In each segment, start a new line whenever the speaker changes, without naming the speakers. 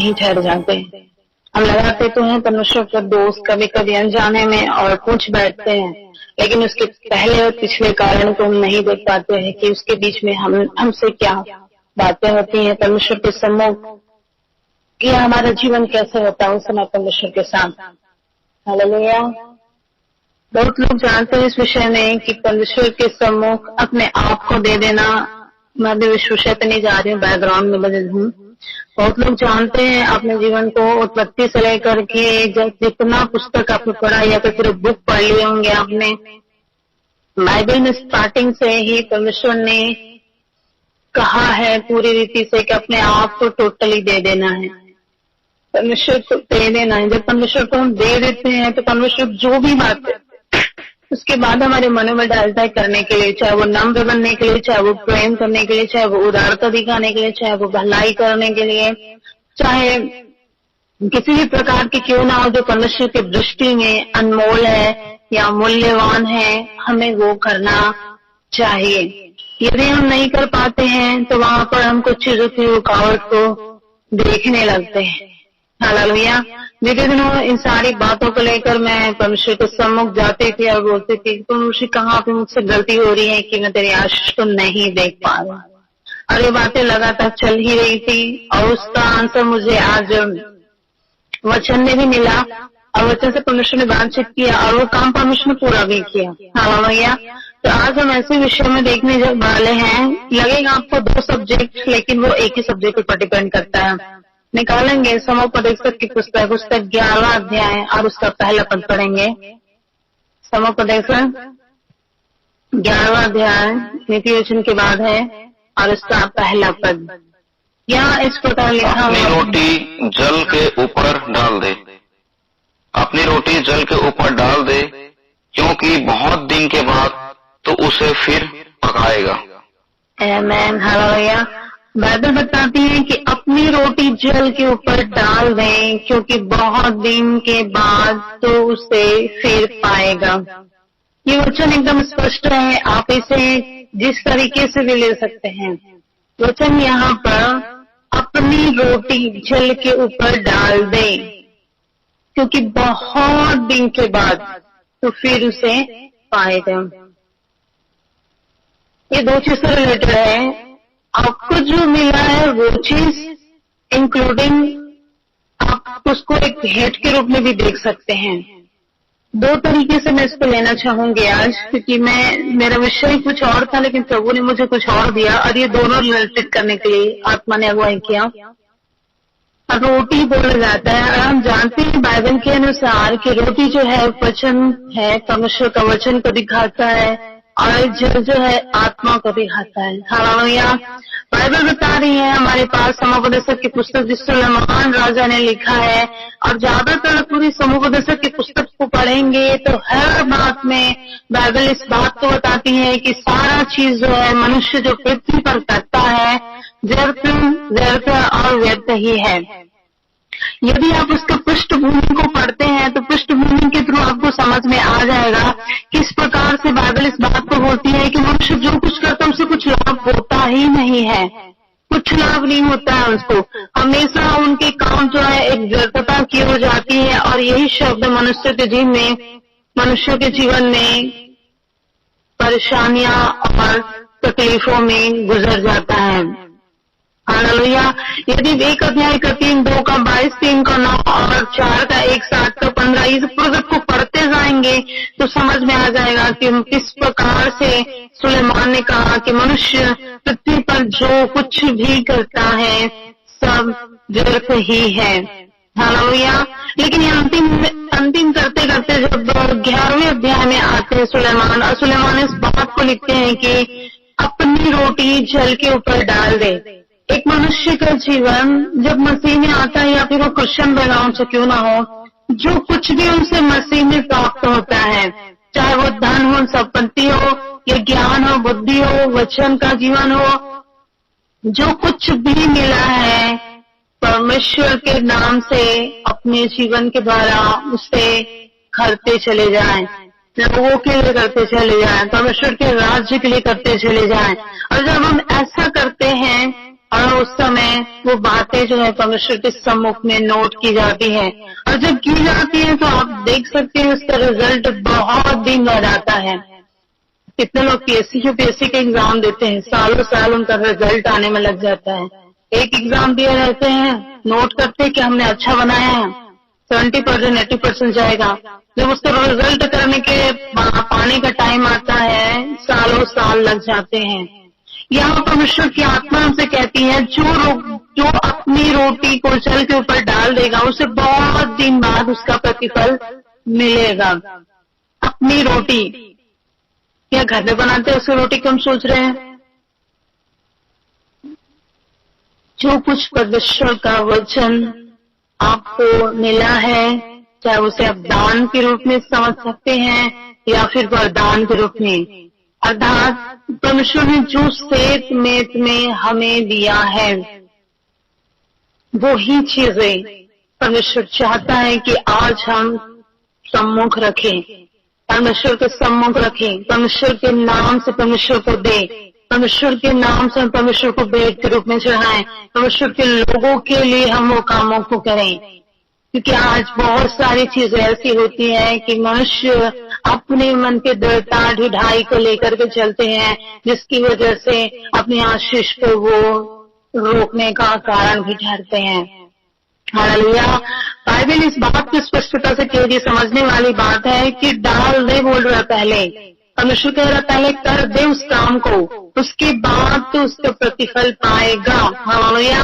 नहीं ठहर जाते। हम लगाते तो हैं परमेश्वर का दोस्त कभी कभी अनजाने में और पूछ बैठते हैं, लेकिन उसके पहले और पिछले कारण को हम नहीं देख पाते हैं कि उसके बीच में हमसे क्या बातें होती हैं परमेश्वर के सम्मुख, या हमारा जीवन कैसे होता है उस समय परमेश्वर के साथ। हालेलुया। बहुत लोग जानते हैं इस विषय में कि परमेश्वर के सम्मुख अपने आप को दे देना। मैं भी इस विषय पे नहीं जा रही हूँ, बैकग्राउंड में मौजूद हूँ। बहुत लोग जानते हैं अपने जीवन को उत्पत्ति से लेकर के जितना पुस्तक आपने पढ़ा या तो फिर बुक पढ़ लिए होंगे आपने, बाइबल में स्टार्टिंग से ही परमेश्वर ने कहा है पूरी रीति से कि अपने आप को टोटली दे देना है, परमेश्वर को दे देना है। जब परमेश्वर को हम दे देते हैं तो परमेश्वर जो भी बात है उसके बाद हमारे मनों में डालता है करने के लिए, चाहे वो नम्र बनने के लिए, चाहे वो प्रेम करने के लिए, चाहे वो उदारता दिखाने के लिए, चाहे वो भलाई करने के लिए, चाहे किसी भी प्रकार की क्यों ना हो जो परमेश्वर की दृष्टि में अनमोल है या मूल्यवान है, हमें वो करना चाहिए। यदि हम नहीं कर पाते हैं तो वहां पर हम कुछ चीजों की रुकावट को देखने लगते हैं। हालेलुया। बीते दिनों इन सारी बातों को लेकर मैं परमेश्वर के सम्मुख जाती थी और बोलती थी तो मुझे कहाँ पे मुझसे गलती हो रही है कि मैं तेरी आशीष को नहीं देख पा रहा। और ये बातें लगातार चल ही रही थी और उसका आंसर मुझे आज वचन में भी मिला और वचन से परमेश्वर ने बातचीत किया और वो काम परमेश्वर ने पूरा भी किया। हालेलुया। तो आज हम ऐसे विषय में देखने वाले हैं। लगेगा आपको दो सब्जेक्ट, लेकिन वो एक ही सब्जेक्ट पर डिपेंड करता है। निकालेंगे समोपदेशक की पुस्तक 11वां अध्याय और उसका पहला पद पढ़ेंगे। समोपदेशक 11वां अध्याय नीति वचन के बाद है और उसका पहला पद यहाँ इस प्रकार लिखा,
अपनी रोटी जल के ऊपर डाल दे, अपनी रोटी जल के ऊपर डाल दे, क्योंकि बहुत दिन के बाद तो उसे फिर पकाएगा।
आमीन। हालेलुया। बाइबल बताती है कि अपनी रोटी जल के ऊपर डाल दें, क्योंकि बहुत दिन के बाद तो उसे फिर पाएगा। ये वचन एकदम स्पष्ट है, आप इसे जिस तरीके से भी ले सकते हैं। वचन यहाँ पर अपनी रोटी जल के ऊपर डाल दें, क्योंकि बहुत दिन के बाद तो फिर उसे पाएगा। ये दो चीज से रिलेटेड है। आपको जो मिला है वो चीज इंक्लूडिंग आप उसको एक भेंट के रूप में भी देख सकते हैं। दो तरीके से मैं इसको लेना चाहूंगी आज, क्योंकि मेरा विषय कुछ और था लेकिन प्रभु ने मुझे कुछ और दिया और ये दोनों रिलेटेड करने के लिए आत्मा ने अगुवाई किया। रोटी बोला जाता है और हम जानते हैं बाइबल के अनुसार कि रोटी जो है वचन है, परमेश्वर का वचन को दिखाता है और जल जो है आत्मा को दिखाता है। हालेलुया। बाइबल बता रही है हमारे पास समोपदेशक की पुस्तक जिस सुलेमान राजा ने लिखा है, और ज्यादातर पूरी समोपदेशक की पुस्तक को पढ़ेंगे तो हर बात में बाइबल इस बात को बताती है कि सारा चीज जो है मनुष्य जो पृथ्वी पर करता है व्यर्थ और व्यर्थ ही है। यदि आप उसके पृष्ठभूमि को पढ़ते हैं तो पृष्ठभूमि के थ्रू आपको समझ में आ जाएगा किस प्रकार से बाइबल इस बात को बोलती है कि मनुष्य जो कुछ करता है उससे कुछ लाभ होता ही नहीं है, कुछ लाभ नहीं होता है उसको। हमेशा उनके काम जो है एक व्यर्थता की हो जाती है और यही शब्द मनुष्य के जीवन में परेशानियां और तकलीफों में गुजर जाता है। हालेलुया। यदि 1 अध्याय का 3, 2 का 22, 3 का 9 और 4 का 1, 7 का 15 इस पुस्तक को पढ़ते जाएंगे तो समझ में आ जाएगा कि किस प्रकार से सुलेमान ने कहा कि मनुष्य पृथ्वी पर जो कुछ भी करता है सब व्यर्थ ही है। हालेलुया। लेकिन ये अंतिम करते करते जब 11वें अध्याय में आते हैं सुलेमान इस बात को लिखते हैं कि अपनी रोटी जल के ऊपर डाल दे। एक मनुष्य का जीवन जब मसीह में आता है या फिर वो क्रिश्चियन बैकग्राउंड से क्यों ना हो, जो कुछ भी उनसे मसीह में प्राप्त होता है, चाहे वो धन हो, संपत्ति हो या ज्ञान हो, बुद्धि हो, वचन का जीवन हो, जो कुछ भी मिला है परमेश्वर के नाम से अपने जीवन के द्वारा उसे करते चले जाएं, लोगों के लिए करते चले जाएं, परमेश्वर के राज्य के लिए करते चले जाएं। और जब हम ऐसा करते हैं और उस समय वो बातें जो है परमेश्वर के सम्मुख में नोट की जाती है, और जब की जाती है तो आप देख सकते हैं उसका रिजल्ट बहुत दिन बाद आता है। कितने लोग पीएससी यूपीएससी के एग्जाम देते हैं, सालों साल उनका रिजल्ट आने में लग जाता है। एक एग्जाम दिए रहते हैं, नोट करते हैं कि हमने अच्छा बनाया है, 70% 80% जाएगा। जब उसका रिजल्ट करने के पाने का टाइम आता है, सालों साल लग जाते हैं। यहाँ परमेश्वर की आत्मा हमसे कहती है, जो अपनी रोटी को जल के ऊपर डाल देगा उसे बहुत दिन बाद उसका प्रतिफल मिलेगा। अपनी रोटी क्या घर में बनाते हैं उसकी रोटी कम सोच रहे हैं? जो कुछ परमेश्वर का वचन आपको मिला है, चाहे उसे आप दान के रूप में समझ सकते हैं या फिर वरदान के रूप में, अर्थात परमेश्वर ने जो सेत में हमें दिया है वो ही चीजें परमेश्वर चाहता है कि आज हम सम्मुख रखें, परमेश्वर के सम्मुख रखें, परमेश्वर के नाम से परमेश्वर को दे, परमेश्वर के नाम से हम परमेश्वर को भेंट के रूप में चढ़ाएं, परमेश्वर के लोगों के लिए हम वो कामों को करें। क्योंकि आज बहुत सारी चीजें ऐसी होती हैं कि मनुष्य अपने मन के दृढ़ता ढिठाई को लेकर के चलते हैं, जिसकी वजह से अपनी आशीष को वो रोकने का कारण भी ठहरते हैं। हालेलुया। बाइबल इस बात को स्पष्टता से कह रही, समझने वाली बात है कि डाल दे बोल रहा पहले, परमेश्वर कह रहा पहले कर दे उस काम को, उसके बाद तो उसका प्रतिफल पाएगा। हालेलुया।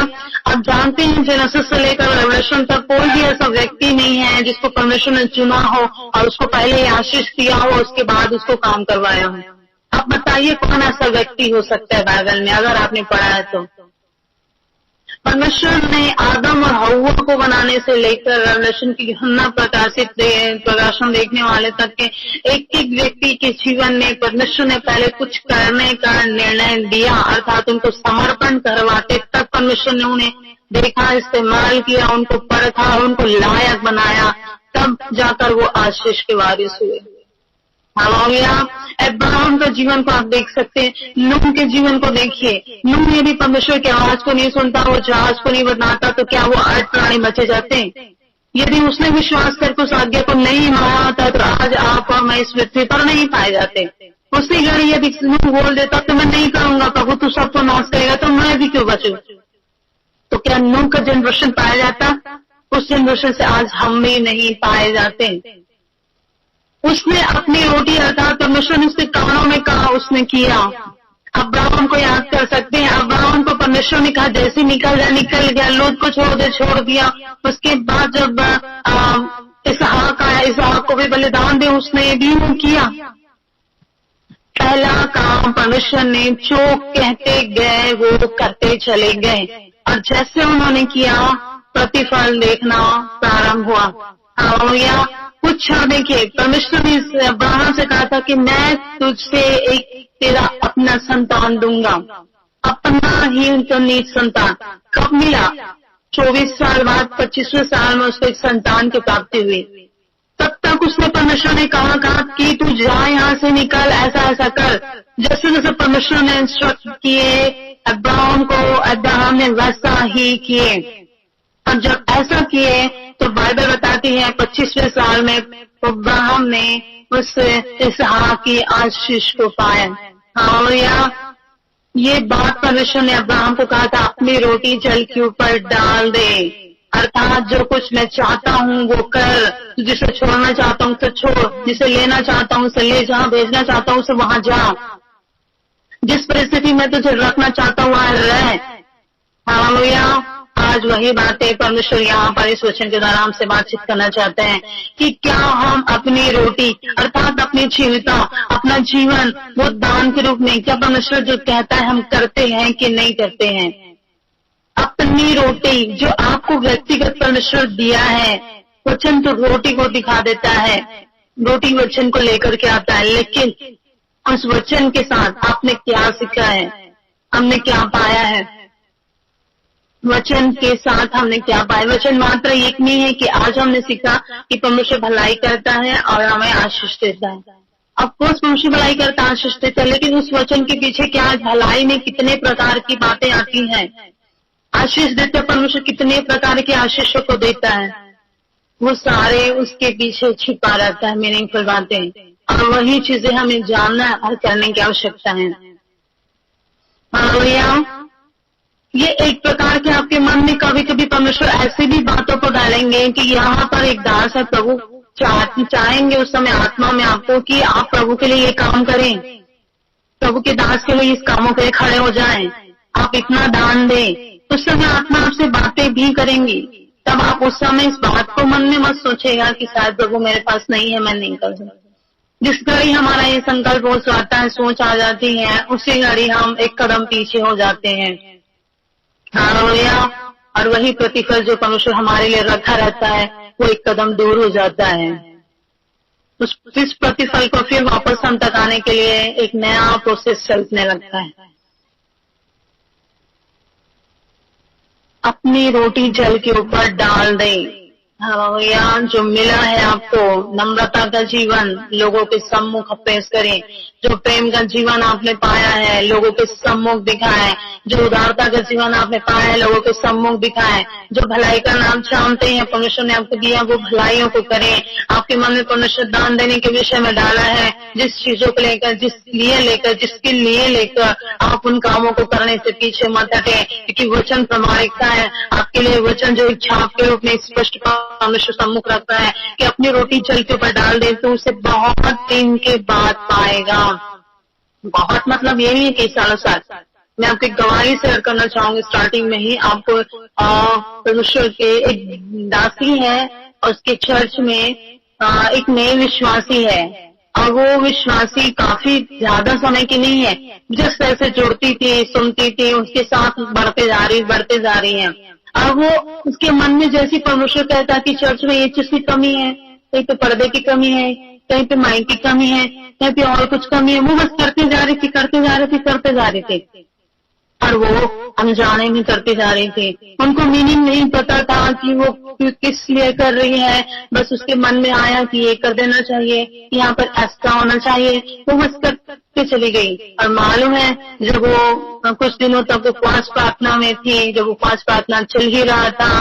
आप जानते हैं जेनेसिस से लेकर रेवलेशन तक कोई भी ऐसा व्यक्ति नहीं है जिसको परमेश्वर ने चुना हो और उसको पहले आशीष दिया हो, उसके बाद उसको काम करवाया हो। आप बताइए कौन ऐसा व्यक्ति हो सकता है बाइबल में, अगर आपने पढ़ा है तो? परमेश्वर ने आदम और हव्वा को बनाने से लेकर रेवलेशन की यूहन्ना प्रकाशन देखने वाले तक के एक एक व्यक्ति के जीवन में परमेश्वर ने पहले कुछ करने का निर्णय दिया, अर्थात उनको समर्पण करवाते तब परमेश्वर ने उन्हें देखा, इस्तेमाल किया, उनको परखा, उनको लायक बनाया, तब जाकर वो आशीष के वारिस हुए। हालेलुया। अब्राहम का जीवन को आप देख सकते हैं, नूह के जीवन को देखिए। नूह यदि परमेश्वर की आवाज को नहीं सुनता, वो जहाज को नहीं बनाता, तो क्या वो 8 प्राणी बचे जाते? यदि उसने विश्वास करके उस आज्ञा को नहीं माना होता तो आज आप और मैं इस पृथ्वी पर नहीं पाए जाते। उसी घड़ी यदि नूह बोल देता तो मैं नहीं करूंगा प्रभु, तू सबको नाश करेगा, तो मैं भी क्यों बचूं? तो क्या नूह का जनरेशन पाया जाता? उस जनरेशन से आज हम भी नहीं पाए जाते। उसने अपनी रोटी अर्थात परमेश्वर ने उसके कानों में कहा, उसने किया। अब्राहम को याद कर सकते हैं, अब्राहम को परमेश्वर ने कहा जैसे निकल गया, लूत को छोड़ दिया। उसके बाद जब इसहाक आया, इसहाक को भी बलिदान दे, उसने भी वो किया। पहला काम परमेश्वर ने जो कहते गए वो करते चले गए, और जैसे उन्होंने किया प्रतिफल देखना प्रारंभ हुआ। हालेलुया। कुछ क्षण देखिए, परमेश्वर ने अब्राहम से कहा था कि मैं तुझसे एक तेरा अपना संतान दूंगा, अपना ही उनका नीच संतान। कब मिला? 24 साल बाद 25वें साल में उसको एक संतान की प्राप्ति हुई। तब तक उसने परमेश्वर ने कहा कि तू जा, यहाँ से निकल, ऐसा कर। जैसे जैसे परमेश्वर ने इंस्ट्रक्ट किए अब्राहम को, अब्राहम ने वैसा ही किए। और जब ऐसा किए तो बाइबल बताती है 25वें साल में अब्राहम ने उस इसहाक की आशीष को पाया। हालेलुया। ये बात परमेश्वर ने अब्राहम को कहा था, अपनी रोटी जल के ऊपर डाल दे, अर्थात जो कुछ मैं चाहता हूँ वो कर, जिसे छोड़ना चाहता हूँ उसे छोड़, जिसे लेना चाहता हूँ उसे ले जा, भेजना चाहता हूँ उसे वहां जा, जिस परिस्थिति में तुझे रखना चाहता हूँ वहां रह। हालेलुया। आज वही बातें परमेश्वर यहाँ पर इस वचन के द्वारा हमसे बातचीत करना चाहते हैं कि क्या हम अपनी रोटी अर्थात अपनी जीविता, अपना जीवन वो दान के रूप में, क्या परमेश्वर जो कहता है हम करते हैं कि नहीं करते हैं? अपनी रोटी जो आपको व्यक्तिगत परमेश्वर दिया है, वचन तो रोटी को दिखा देता है, रोटी वचन को लेकर के आता है, लेकिन उस वचन के साथ आपने क्या सीखा है, हमने क्या पाया है? वचन के साथ हमने क्या पाया? वचन मात्र एक नहीं है कि आज हमने सीखा कि परमेश्वर भलाई करता है और हमें आशीष देता है। अफकोर्स परमेश्वर भलाई करता है, आशीष देता है, लेकिन उस वचन के पीछे क्या भलाई में कितने प्रकार की बातें आती हैं, आशीष देते परमेश्वर कितने प्रकार के आशीषों को देता है, वो सारे उसके पीछे छिपा रहता है मीनिंगफुल बातें, और वही चीजें हमें जानना और करने की आवश्यकता है। हालेलुया। ये एक प्रकार के आपके मन में कभी कभी परमेश्वर ऐसी भी बातों को डालेंगे कि यहाँ पर एक दास है, प्रभु चाहेंगे उस समय आत्मा में आपको कि आप प्रभु के लिए ये काम करें, प्रभु के दास के लिए इस कामों के लिए खड़े हो जाएं, आप इतना दान दें। उस समय आत्मा आपसे बातें भी करेंगी। तब आप उस समय इस बात को मन में मत सोचेगा कि शायद प्रभु मेरे पास नहीं है, मैं नहीं कर सकता। जिस घड़ी हमारा ये संकल्प हो जाता है, सोच आ जाती है, उसी घड़ी हम एक कदम पीछे हो जाते हैं। हालेलुया। और वही प्रतिफल जो परमेश्वर हमारे लिए रखा रहता है, वो एक कदम दूर हो जाता है। इस प्रतिफल को फिर वापस हम तक आने के लिए एक नया प्रोसेस चलने लगता है। अपनी रोटी जल के ऊपर डाल दें। हालेलुया। जो मिला है आपको, नम्रता का जीवन लोगों के सम्मुख पेश करें। जो प्रेम का जीवन आपने पाया है, लोगों के सम्मुख दिखाएं। जो उदारता का जीवन आपने पाया है, लोगों के सम्मुख दिखाएं। जो भलाई का नाम जानते हैं, परमेश्वर ने आपको दिया, वो भलाइयों को करें। आपके मन में परमेश्वर दान देने के विषय में डाला है, जिस चीजों को लेकर, जिसके लिए लेकर आप उन कामों को करने से पीछे मत हटें, क्योंकि वचन प्रामाणिकता है। आपके लिए वचन जो एक छाप के रूप में स्पष्ट परमेश्वर सम्मुख रखता है कि अपनी रोटी जल के ऊपर डाल दे तो उसे बहुत दिन के बाद पाएगा। बहुत मतलब ये नहीं है कि सालों साल। मैं आपकी गवाही शेयर करना चाहूंगी। स्टार्टिंग में ही आपको परमेश्वर के एक दासी है, और उसके चर्च में एक नई विश्वासी है, और वो विश्वासी काफी ज्यादा समय की नहीं है। जिस तरह से जुड़ती थी, सुनती थी, उसके साथ बढ़ते जा रही है। और वो उसके मन में जैसी परमेश्वर कहता कि चर्च में ये चीज की कमी है, कहीं पे पर्दे की कमी है, कहीं पे माइक की कमी है, कहीं पे और कुछ कमी है, वो बस करते जा रही थी। और वो अनजाने में करती जा रही थी। उनको मीनिंग नहीं पता था कि वो किस लिए कर रही है। बस उसके मन में आया कि ये कर देना चाहिए, यहाँ पर ऐसा होना चाहिए, वो बस करके चली गई। और मालूम है, जब वो कुछ दिनों तक उपवास प्रार्थना में थी, जब उपवास प्रार्थना चल ही रहा था,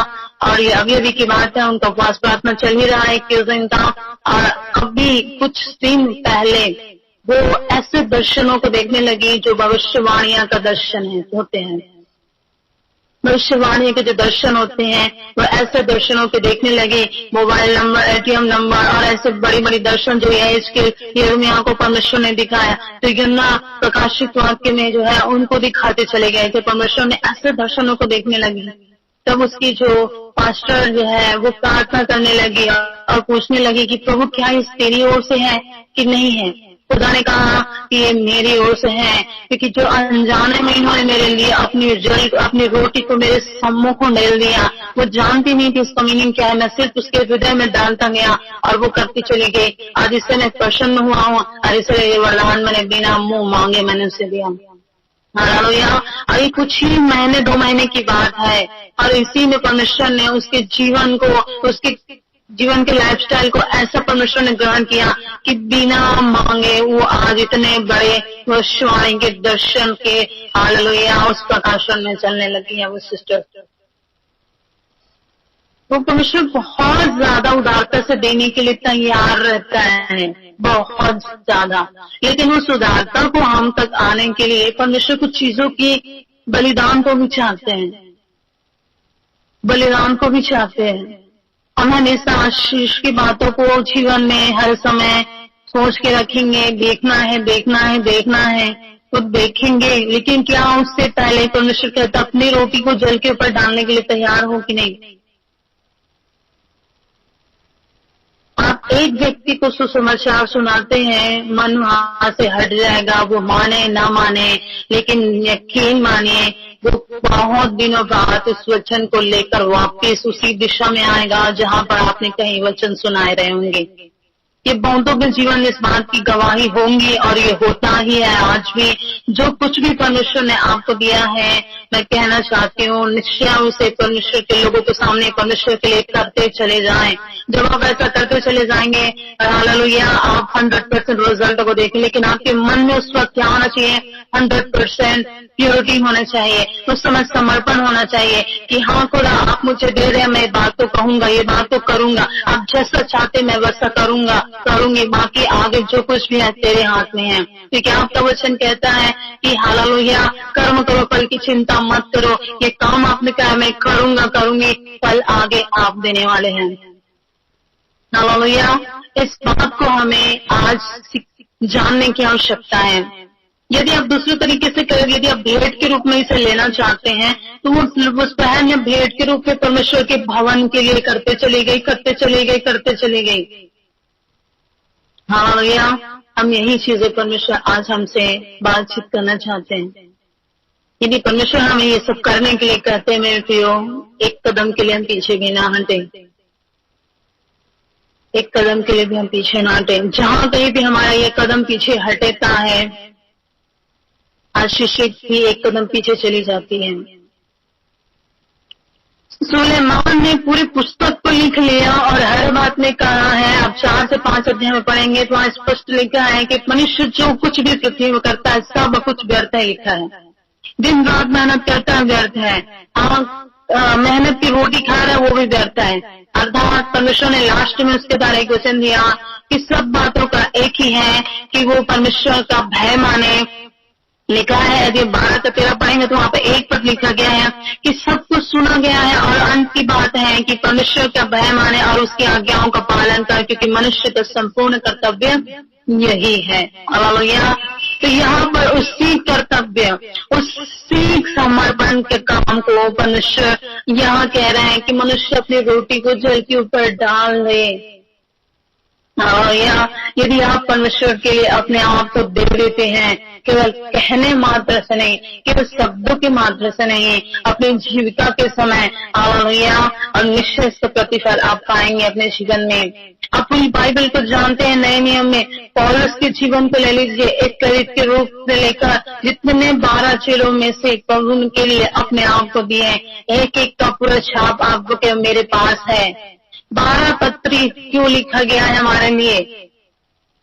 और ये अभी की बात है, उनका उपवास प्रार्थना चल ही रहा है, 21 दिन का, और अभी कुछ दिन पहले वो ऐसे दर्शनों को देखने लगी जो भविष्यवाणियां का दर्शन होते हैं। भविष्यवाणी के जो दर्शन होते हैं, वो ऐसे दर्शनों के देखने लगी। मोबाइल नंबर, एटीएम नंबर, और ऐसे बड़ी बड़ी दर्शन जो है इसके यिर्मयाह को परमेश्वर ने दिखाया। तो यूहन्ना प्रकाशित वाक्य में जो है उनको दिखाते चले गए थे। परमेश्वर ने ऐसे दर्शनों को देखने लगी। तब उसकी जो पास्टर जो है वो प्रार्थना करने लगी और पूछने लगी कि प्रभु क्या इस तेरी ओर से है कि नहीं है। खुदा ने कहा कि ये मेरी ओर से है, क्योंकि जो अनजाने में इन्होंने मेरे लिए अपनी रोटी को मेरे सम्मुख डाल दिया, वो जानती नहीं थी इसका मीनिंग क्या है। मैं सिर्फ उसके हृदय में डालता गया और वो करती चली गई। आज इससे मैं प्रसन्न हुआ हूँ, और इसलिए ये वरदान मैंने बिना मुंह मांगे मैंने उसे दिया। हालेलुया। अभी कुछ ही महीने 2 महीने की बात है, और इसी में परमेश्वर ने उसके जीवन को, उसके जीवन के लाइफस्टाइल को ऐसा परमेश्वर ने ग्रहण किया कि बिना मांगे वो आज इतने बड़े भविष्यवाणी के दर्शन के हालेलुया उस प्रकाशन में चलने लगी है वो सिस्टर। वो परमेश्वर बहुत ज्यादा उदारता से देने के लिए तैयार रहता है, बहुत ज्यादा। लेकिन उस उदारता को हम तक आने के लिए परमेश्वर कुछ चीजों की बलिदान को भी चाहते हैं, बलिदान को भी चाहते हैं। हम हमेशा आशीष की बातों को जीवन में हर समय सोच के रखेंगे, देखना है तो देखेंगे। लेकिन क्या उससे पहले परमेश्वर कहता अपनी रोटी को जल के ऊपर डालने के लिए तैयार हो कि नहीं। आप एक व्यक्ति को सुसमाचार सुनाते हैं, मन वहां से हट जाएगा, वो माने ना माने, लेकिन यकीन मानिए वो बहुत दिनों बाद उस वचन को लेकर वापस उसी दिशा में आएगा जहां पर आपने कहीं वचन सुनाए रहे होंगे। ये बहुतों के जीवन में इस बात की गवाही होंगी और ये होता ही है आज भी। जो कुछ भी परमेश्वर ने आपको दिया है, मैं कहना चाहती हूँ निश्चय उसे परमेश्वर के लोगों के सामने परमेश्वर के लिए करते चले जाएं। जब आप ऐसा करते चले जाएंगे, हालेलुया, आप 100% रिजल्ट को देखें। लेकिन आपके मन में उस वक्त क्या होना चाहिए? 100% प्योरिटी होना चाहिए, उस समय समर्पण होना चाहिए कि हाँ खुदा आप मुझे दे रहे हैं, मैं बात तो कहूंगा, ये बात तो करूंगा, आप जैसा चाहते मैं वैसा करूंगी, बाकी आगे जो कुछ भी है तेरे हाथ में है। क्योंकि आपका वचन कहता है कि हालेलुया, कर्म करो, फल की चिंता मत करो, ये काम आपने कहा मैं करूंगी, फल आगे आप देने वाले हैं। हालेलुया, इस बात को हमें आज जानने की आवश्यकता है। यदि आप दूसरे तरीके से करें, यदि आप भेंट के रूप में इसे लेना चाहते हैं, तो वो उस बहन ने भेंट के रूप में परमेश्वर के भवन के लिए करते चली गई। हालेलुया, हम यही चीजें परमेश्वर आज हमसे बातचीत करना चाहते हैं। यदि परमेश्वर हमें ये सब करने के लिए कहते हैं मेरे प्रियो, एक कदम के लिए हम पीछे भी ना हटें, एक कदम के लिए भी हम पीछे ना हटें। जहां कहीं भी हमारा ये कदम पीछे हटेता है, आशीषित भी एक कदम पीछे चली जाती है। सुलेमान ने पूरी पुस्तक को लिख लिया और हर बात में कहा है। आप 4 से 5 अध्याय में पढ़ेंगे तो वहां स्पष्ट लिखा है कि मनुष्य जो कुछ भी पृथ्वी में करता है सब कुछ व्यर्थ है लिखा है। दिन रात मेहनत करता है व्यर्थ है, मेहनत की रोटी खा रहा है वो भी व्यर्थ है। अर्थात परमेश्वर ने लास्ट में उसके द्वारा एक वचन दिया कि सब बातों का एक ही है कि वो परमेश्वर का भय माने। लिखा है, यदि 12 का 13 पढ़ेंगे तो वहाँ पे एक पद लिखा गया है कि सब कुछ सुना गया है और अंत की बात है कि परमेश्वर का भय माने और उसकी आज्ञाओं का पालन कर, क्योंकि मनुष्य का संपूर्ण कर्तव्य यही है। हालेलुया, तो यहाँ पर उसी कर्तव्य, उसी समर्पण के काम को परमेश्वर यहाँ कह रहे हैं कि मनुष्य अपनी रोटी को जल के ऊपर डाल दे। या यदि आप परमेश्वर के लिए अपने आप को दे देते हैं, केवल कहने मात्र से नहीं, केवल शब्दों के मात्र से नहीं, अपनी जीविका के समय, हालेलुया, और निश्चय इसका प्रतिफल आप पाएंगे अपने जीवन में। आप पूरी बाइबल को जानते हैं, नए नियम में पौलुस के जीवन को ले लीजिए, एक प्रेरित के रूप से लेकर जितने 12 चेलों में से प्रभु उनके लिए अपने आप को दिए, एक एक का पूरा छाप आपको मेरे पास है। 12 पत्री क्यों लिखा गया है हमारे लिए?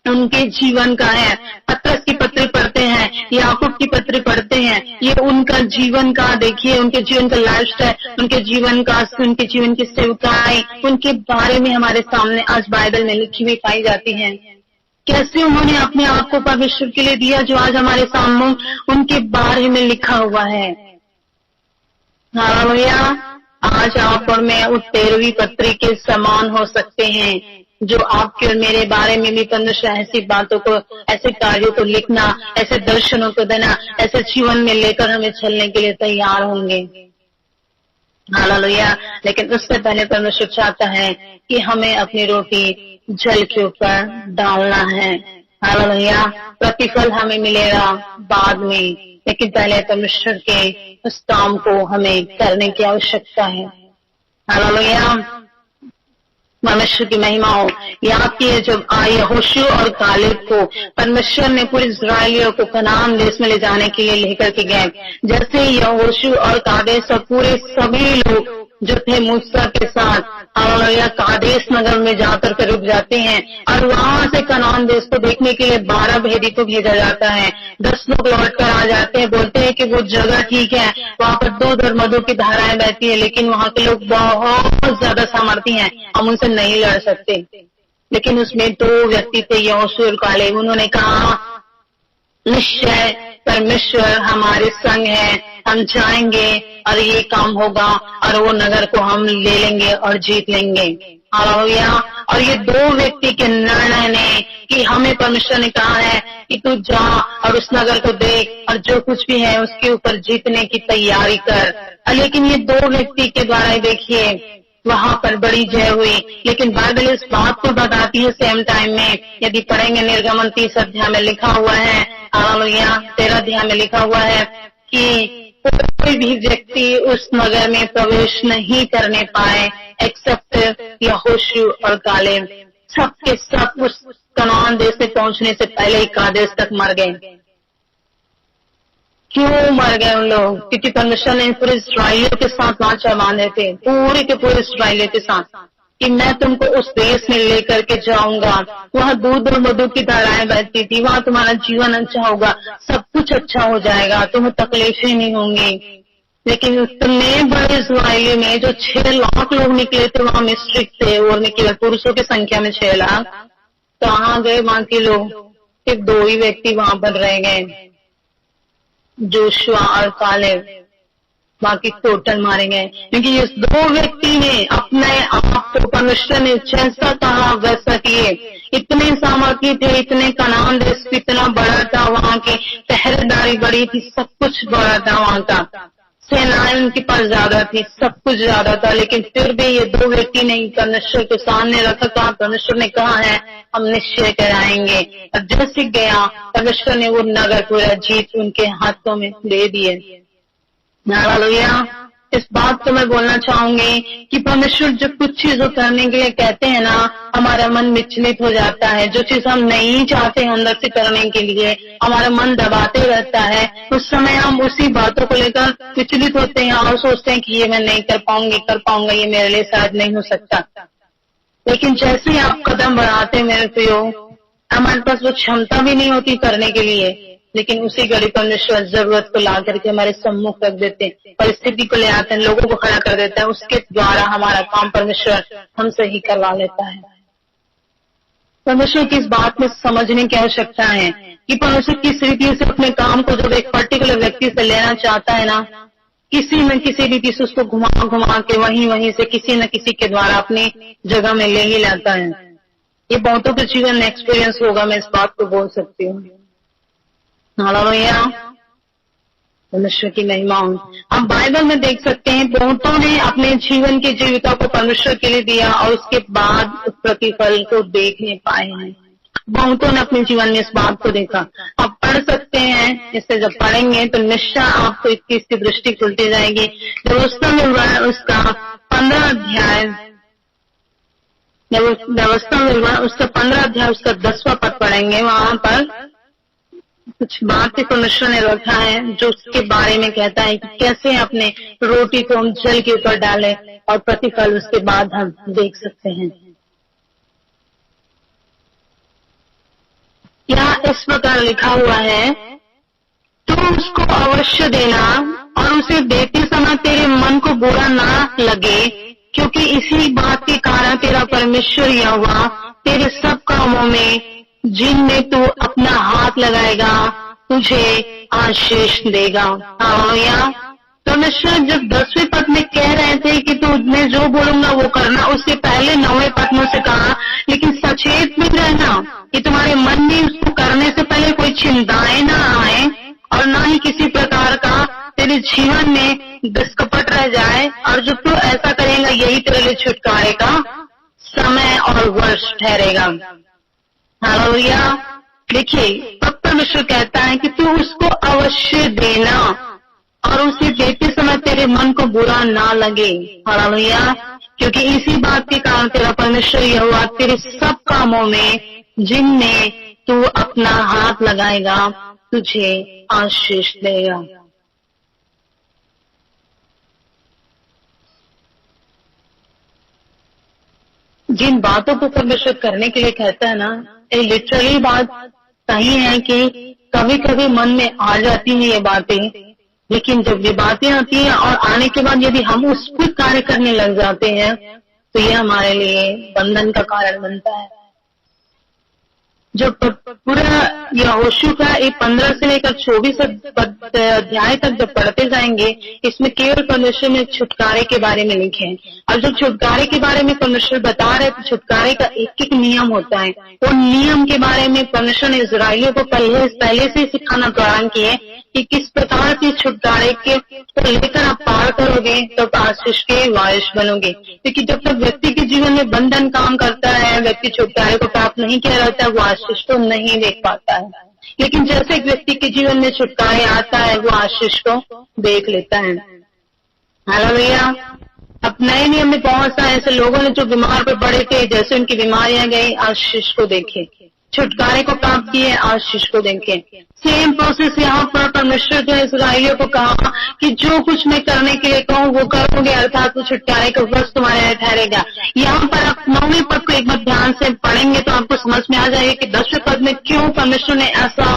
उनके जीवन का है। पत्रस की पत्री पढ़ते हैं, याकूब की पत्री पढ़ते हैं, ये उनका जीवन का, देखिए उनके जीवन का लाइफस्टाइल, उनके जीवन की सेवकाएं, उनके बारे में हमारे सामने आज बाइबल में लिखी हुई पाई जाती है। कैसे उन्होंने अपने आप को परमेश्वर के लिए दिया, जो आज हमारे सामने उनके बारे में लिखा हुआ है। हालेलुया, आज आप और मैं उस 13वीं पत्री के समान हो सकते हैं, जो आपके और मेरे बारे में भी परमेश्वर ऐसी बातों को, ऐसे कार्यों को लिखना, ऐसे दर्शनों को देना, ऐसे जीवन में लेकर हमें चलने के लिए तैयार होंगे। हालेलुया, लेकिन उससे पहले परमेश्वर चाहता है कि हमें अपनी रोटी जल के ऊपर डालना है। हालेलुया, प्रतिफल हमें मिलेगा बाद में, लेकिन पहले परमेश्वर के उस काम को हमें करने की आवश्यकता है। हालेलुया, परमेश्वर की महिमा हो। याद किए जब यहोशू और कालेब को परमेश्वर ने पूरे इस्राएलियों को कनान देश में ले जाने के लिए लेकर के गए, जैसे यहोशू और कादेश और पूरे सभी लोग जो थे मूसा के साथ, हालेलुया, कादेश नगर में जाकर के रुक जाते हैं और वहां से कनान देश को देखने के लिए 12 भेदी को भेजा जाता है। 10 लोग लौट कर आ जाते हैं, बोलते हैं कि वो जगह ठीक है, वहाँ पर दूध और मधु की धाराएं बहती है, लेकिन वहाँ के लोग बहुत ज्यादा सामर्थी हैं, हम उनसे नहीं लड़ सकते। लेकिन उसमें 2 व्यक्ति थे, यहोशू और कालेब। उन्होंने कहा निश्चय परमेश्वर हमारे संग है, हम जाएंगे और ये काम होगा और वो नगर को हम ले लेंगे और जीत लेंगे। हालेलुया, और ये 2 व्यक्ति के निर्णय ने कि हमें परमेश्वर ने कहा है कि तू जा और उस नगर को देख और जो कुछ भी है उसके ऊपर जीतने की तैयारी कर। लेकिन ये 2 व्यक्ति के द्वारा देखिए वहां पर बड़ी जय हुई। लेकिन बाइबल इस बात को बताती है सेम टाइम में, यदि पढ़ेंगे निर्गमन 30 अध्याय में लिखा हुआ है, हालेलुया, 13 अध्याय में लिखा हुआ है कि कोई भी व्यक्ति उस नगर में प्रवेश नहीं करने पाए एक्सेप्ट यहोशू और कालेब। सबके सब उस कनान देश में पहुंचने से पहले ही कादेश तक मर गए। क्यों मर गए उन लोग? क्योंकि परमेश्वर ने पूरे इस्राएलियों के साथ वाचा बांधे थे, पूरे के पूरे इस्राएलियों के साथ, कि मैं तुमको उस देश में लेकर के जाऊंगा, वहाँ दूध और मधु की धाराएं बहती थी, वहाँ तुम्हारा जीवन अच्छा होगा, सब कुछ अच्छा हो जाएगा, तुम्हें तकलीफें नहीं होंगी। लेकिन उतने बड़े इस्राएलियों में जो 6 लाख लोग निकले थे, वहाँ मिस्ट्रिक थे और निकले पुरुषों की संख्या में 6 लाख, कहाँ गए वहाँ के लोग? सिर्फ 2 ही व्यक्ति वहाँ पर रह गए, जोशुआ और कालेब, बाकी टोटल मारे गए। क्योंकि इस 2 व्यक्ति ने अपने आप को परमेश्वर ने जैसा कहा वैसा किए। इतने सामर्थ्य थे, इतने कनान देश इतना बड़ा था, वहाँ की पहरेदारी बड़ी थी, सब कुछ बड़ा था, वहाँ का सेनाएं उनके पास ज्यादा थी, सब कुछ ज्यादा था। लेकिन फिर भी ये 2 व्यक्ति ने परमेश्वर के सामने रखा था। परमेश्वर ने कहा है हम निश्चय कराएंगे, और जैसे गया परमेश्वर ने वो नगर पूरा जीत उनके हाथों में दे दिए। हालेलुया। इस बात को मैं बोलना चाहूंगी कि परमेश्वर जो कुछ चीजों करने के लिए कहते हैं ना, हमारा मन विचलित हो जाता है। जो चीज हम नहीं चाहते हैं अंदर से करने के लिए, हमारा मन दबाते रहता है। उस समय हम उसी बातों को लेकर विचलित होते हैं और सोचते हैं कि ये मैं नहीं कर पाऊंगा, ये मेरे लिए शायद नहीं हो सकता। लेकिन जैसे ही आप कदम बढ़ाते हैं मेरे प्रियो, हमारे पास वो क्षमता भी नहीं होती करने के लिए, लेकिन उसी घड़ी परमेश्वर जरूरत को ला करके हमारे सम्मुख रख देते हैं, परिस्थिति को ले आते हैं, लोगों को खड़ा कर देता है, उसके द्वारा हमारा काम परमेश्वर हमसे ही करवा लेता है। परमेश्वर की इस बात में समझने की आवश्यकता है कि परमेश्वर किस रीति से अपने काम को जब एक पर्टिकुलर व्यक्ति से लेना चाहता है ना, किसी न किसी रीति से उसको घुमा के वहीं से किसी न किसी के द्वारा अपनी जगह में ले ही लाता है। ये बहुतों के जीवन में एक्सपीरियंस होगा, मैं इस बात को बोल सकती हूँ। हालेलुया, परमेश्वर की महिमा हो। हम बाइबल में देख सकते हैं बहुतों ने अपने जीवन की जीविका को परमेश्वर के लिए दिया और उसके बाद उस प्रतिफल को देख नहीं पाए हैं। बहुतों ने अपने जीवन में इस बात को देखा। आप पढ़ सकते हैं, इससे जब पढ़ेंगे तो निश्चय आपको इस चीज की दृष्टि खुलती जाएगी। व्यवस्था में उसका 15 अध्याय, व्यवस्था में उसका 15 अध्याय उसका 10वां पद पढ़ेंगे। वहां पर कुछ बातें परमेश्वर ने रखा है जो उसके बारे में कहता है कि कैसे अपने रोटी को हम जल के ऊपर डालें और प्रतिफल उसके बाद हम देख सकते हैं। यहाँ इस प्रकार लिखा हुआ है, तू उसको अवश्य देना और उसे देते समय तेरे मन को बुरा ना लगे, क्योंकि इसी बात के कारण तेरा परमेश्वर यहोवा तेरे सब कामों में जिनमें तू अपना हाथ लगाएगा तुझे आशीष देगा। हालेलुया। परमेश्वर जब 10वें पद में कह रहे थे कि तू मैं जो बोलूंगा वो करना, उससे पहले 9वें पद में से कहा लेकिन सचेत में रहना कि तुम्हारे मन में उसको करने से पहले कोई चिंताएं ना आए और ना ही किसी प्रकार का तेरे जीवन में दुष्कपट रह जाए, और जब तू ऐसा करेगा यही तेरे लिए छुटकारे का समय और वर्ष ठहरेगा। हालेलुया। देखिए, तब परमेश्वर कहता है कि तू उसको अवश्य देना और उसे देते समय तेरे मन को बुरा ना लगे। हालेलुया। क्योंकि इसी बात के कारण तेरा परमेश्वर यहोवा तेरे सब कामों में जिनमें तू अपना हाथ लगाएगा तुझे आशीष देगा। जिन बातों को परमेश्वर करने के लिए कहता है ना, ये लिटरली बात सही है कि कभी कभी मन में आ जाती है ये बातें, लेकिन जब ये बातें आती हैं और आने के बाद यदि हम उस पर कार्य करने लग जाते हैं तो ये हमारे लिए बंधन का कारण बनता है। जो पूरा यहोशू का 15 से लेकर 24 अध्याय तक जब पढ़ते जाएंगे, इसमें केवल परमेश्वर ने छुटकारे के बारे में लिखे हैं। और जो छुटकारे के बारे में परमेश्वर बता रहे तो छुटकारे का एक एक नियम होता है। वो नियम के बारे में परमेश्वर ने इस्राएलियों को पहले से सिखाना प्रारंभ किए कि किस प्रकार से छुटकारे के तो लेकर आप पार करोगे तब तो आशीष के वारिस बनोगे। क्योंकि जब तक व्यक्ति के जीवन में बंधन काम करता है, व्यक्ति छुटकारे को प्राप्त नहीं किया रहता है, वो आशीष को नहीं देख पाता है। लेकिन जैसे एक व्यक्ति के जीवन में छुटकारे आता है वो आशीष को देख लेता है। हालेलुया। अब नए नियम में बहुत सारे ऐसे लोगों ने जो बीमार पे पड़े थे, जैसे उनकी बीमारियां गई, आज शिष्य को देखे, छुटकारे को प्राप्त किए, आज शिष्य को देखे। सेम प्रोसेस यहाँ पर परमेश्वर जो इस्राएलियों को कहा कि जो कुछ मैं करने के लिए कहूँ वो करोगे, अर्थात वो छुटकारे का वश तुम्हारे लिए ठहरेगा। यहाँ पर आप 9वें पद को एक बार ध्यान से पढ़ेंगे तो आपको समझ में आ जाएगा कि 10वें पद में क्यों परमेश्वर ने ऐसा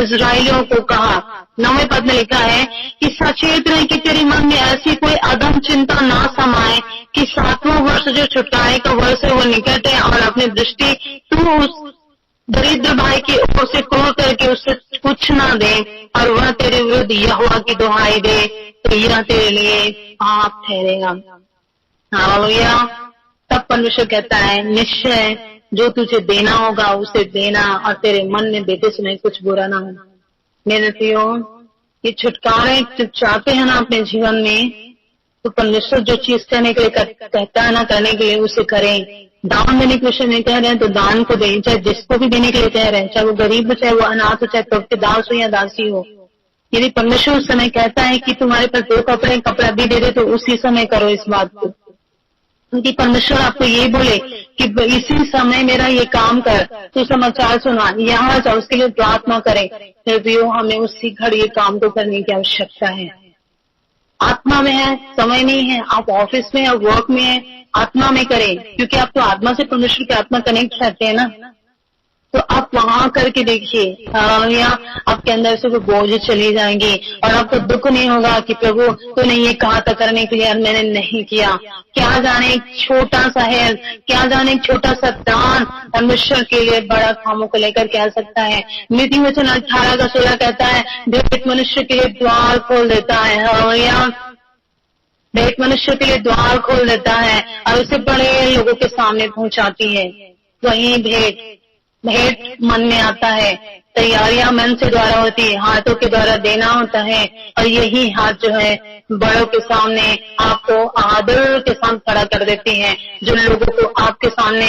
इस्राएलियों को कहा। 9वें पद में लिखा है कि सचेत रहे कि तेरे मन में ऐसी कोई अधम चिंता ना समाए कि 7वां वर्ष जो छुटकारे का वर्ष है वो निकट है, और अपनी दृष्टि तू उस दरिद्र भाई की ओर से क्रोध करके उससे कुछ ना दे, और वह तेरे विरुद्ध यहोवा की दुहाई दे तो यह तेरे लिए पाप ठहरेगा। हालेलुया। तब परमेश्वर कहता है निश्चय जो तुझे देना होगा उसे देना, और तेरे मन में देते समय कुछ बुरा ना हो। मेरे प्रियो, ये छुटकारे जो चाहते हैं ना अपने जीवन में, तो परमेश्वर जो चीज करने के लिए कहता है ना करने के लिए उसे करें। दान देने के विषय में कह रहे हैं तो दान को दें, चाहे जिसको भी देने के लिए कह रहे हैं, चाहे वो गरीब हो, चाहे वो अनाथ हो, चाहे प्रभु के दास हो या दासी हो। यदि परमेश्वर उस समय कहता है कि तुम्हारे पास 2 कपड़ा भी दे दे तो उसी समय करो इस बात को। क्योंकि परमेश्वर आपको ये बोले कि इसी समय मेरा ये काम कर, तो समाचार सुना, यहाँ जाओ, उसके लिए प्रार्थना करें, फिर भी हमें उसी घड़ी ये काम को करने की आवश्यकता है। आत्मा में है, समय नहीं है, आप ऑफिस में या वर्क में है, आत्मा में करें, क्योंकि आप तो आत्मा से परमेश्वर की आत्मा कनेक्ट रहते हैं ना, तो आप वहां करके देखिए। हालेलुया। आपके अंदर से वो बोझ चली जाएंगी और आपको दुख नहीं होगा कि प्रभु तूने ये कहा था करने के लिए और मैंने नहीं किया। क्या जाने एक छोटा सा है, क्या जाने एक छोटा सा दान परमेश्वर के लिए बड़ा कामों को लेकर के आ सकता है। नीति वचन 18:16 कहता है भेंट मनुष्य के लिए द्वार खोल देता है। हालेलुया। भेंट मनुष्य के लिए द्वार खोल देता है और उसे बड़े लोगों के सामने पहुंचाती है। वही भेंट मन में आता है, तैयारियां मन से द्वारा होती है, हाथों के द्वारा देना होता है, और यही हाथ जो है बड़ों के सामने आपको आदर के साथ खड़ा कर देती है, जो लोगों को आपके सामने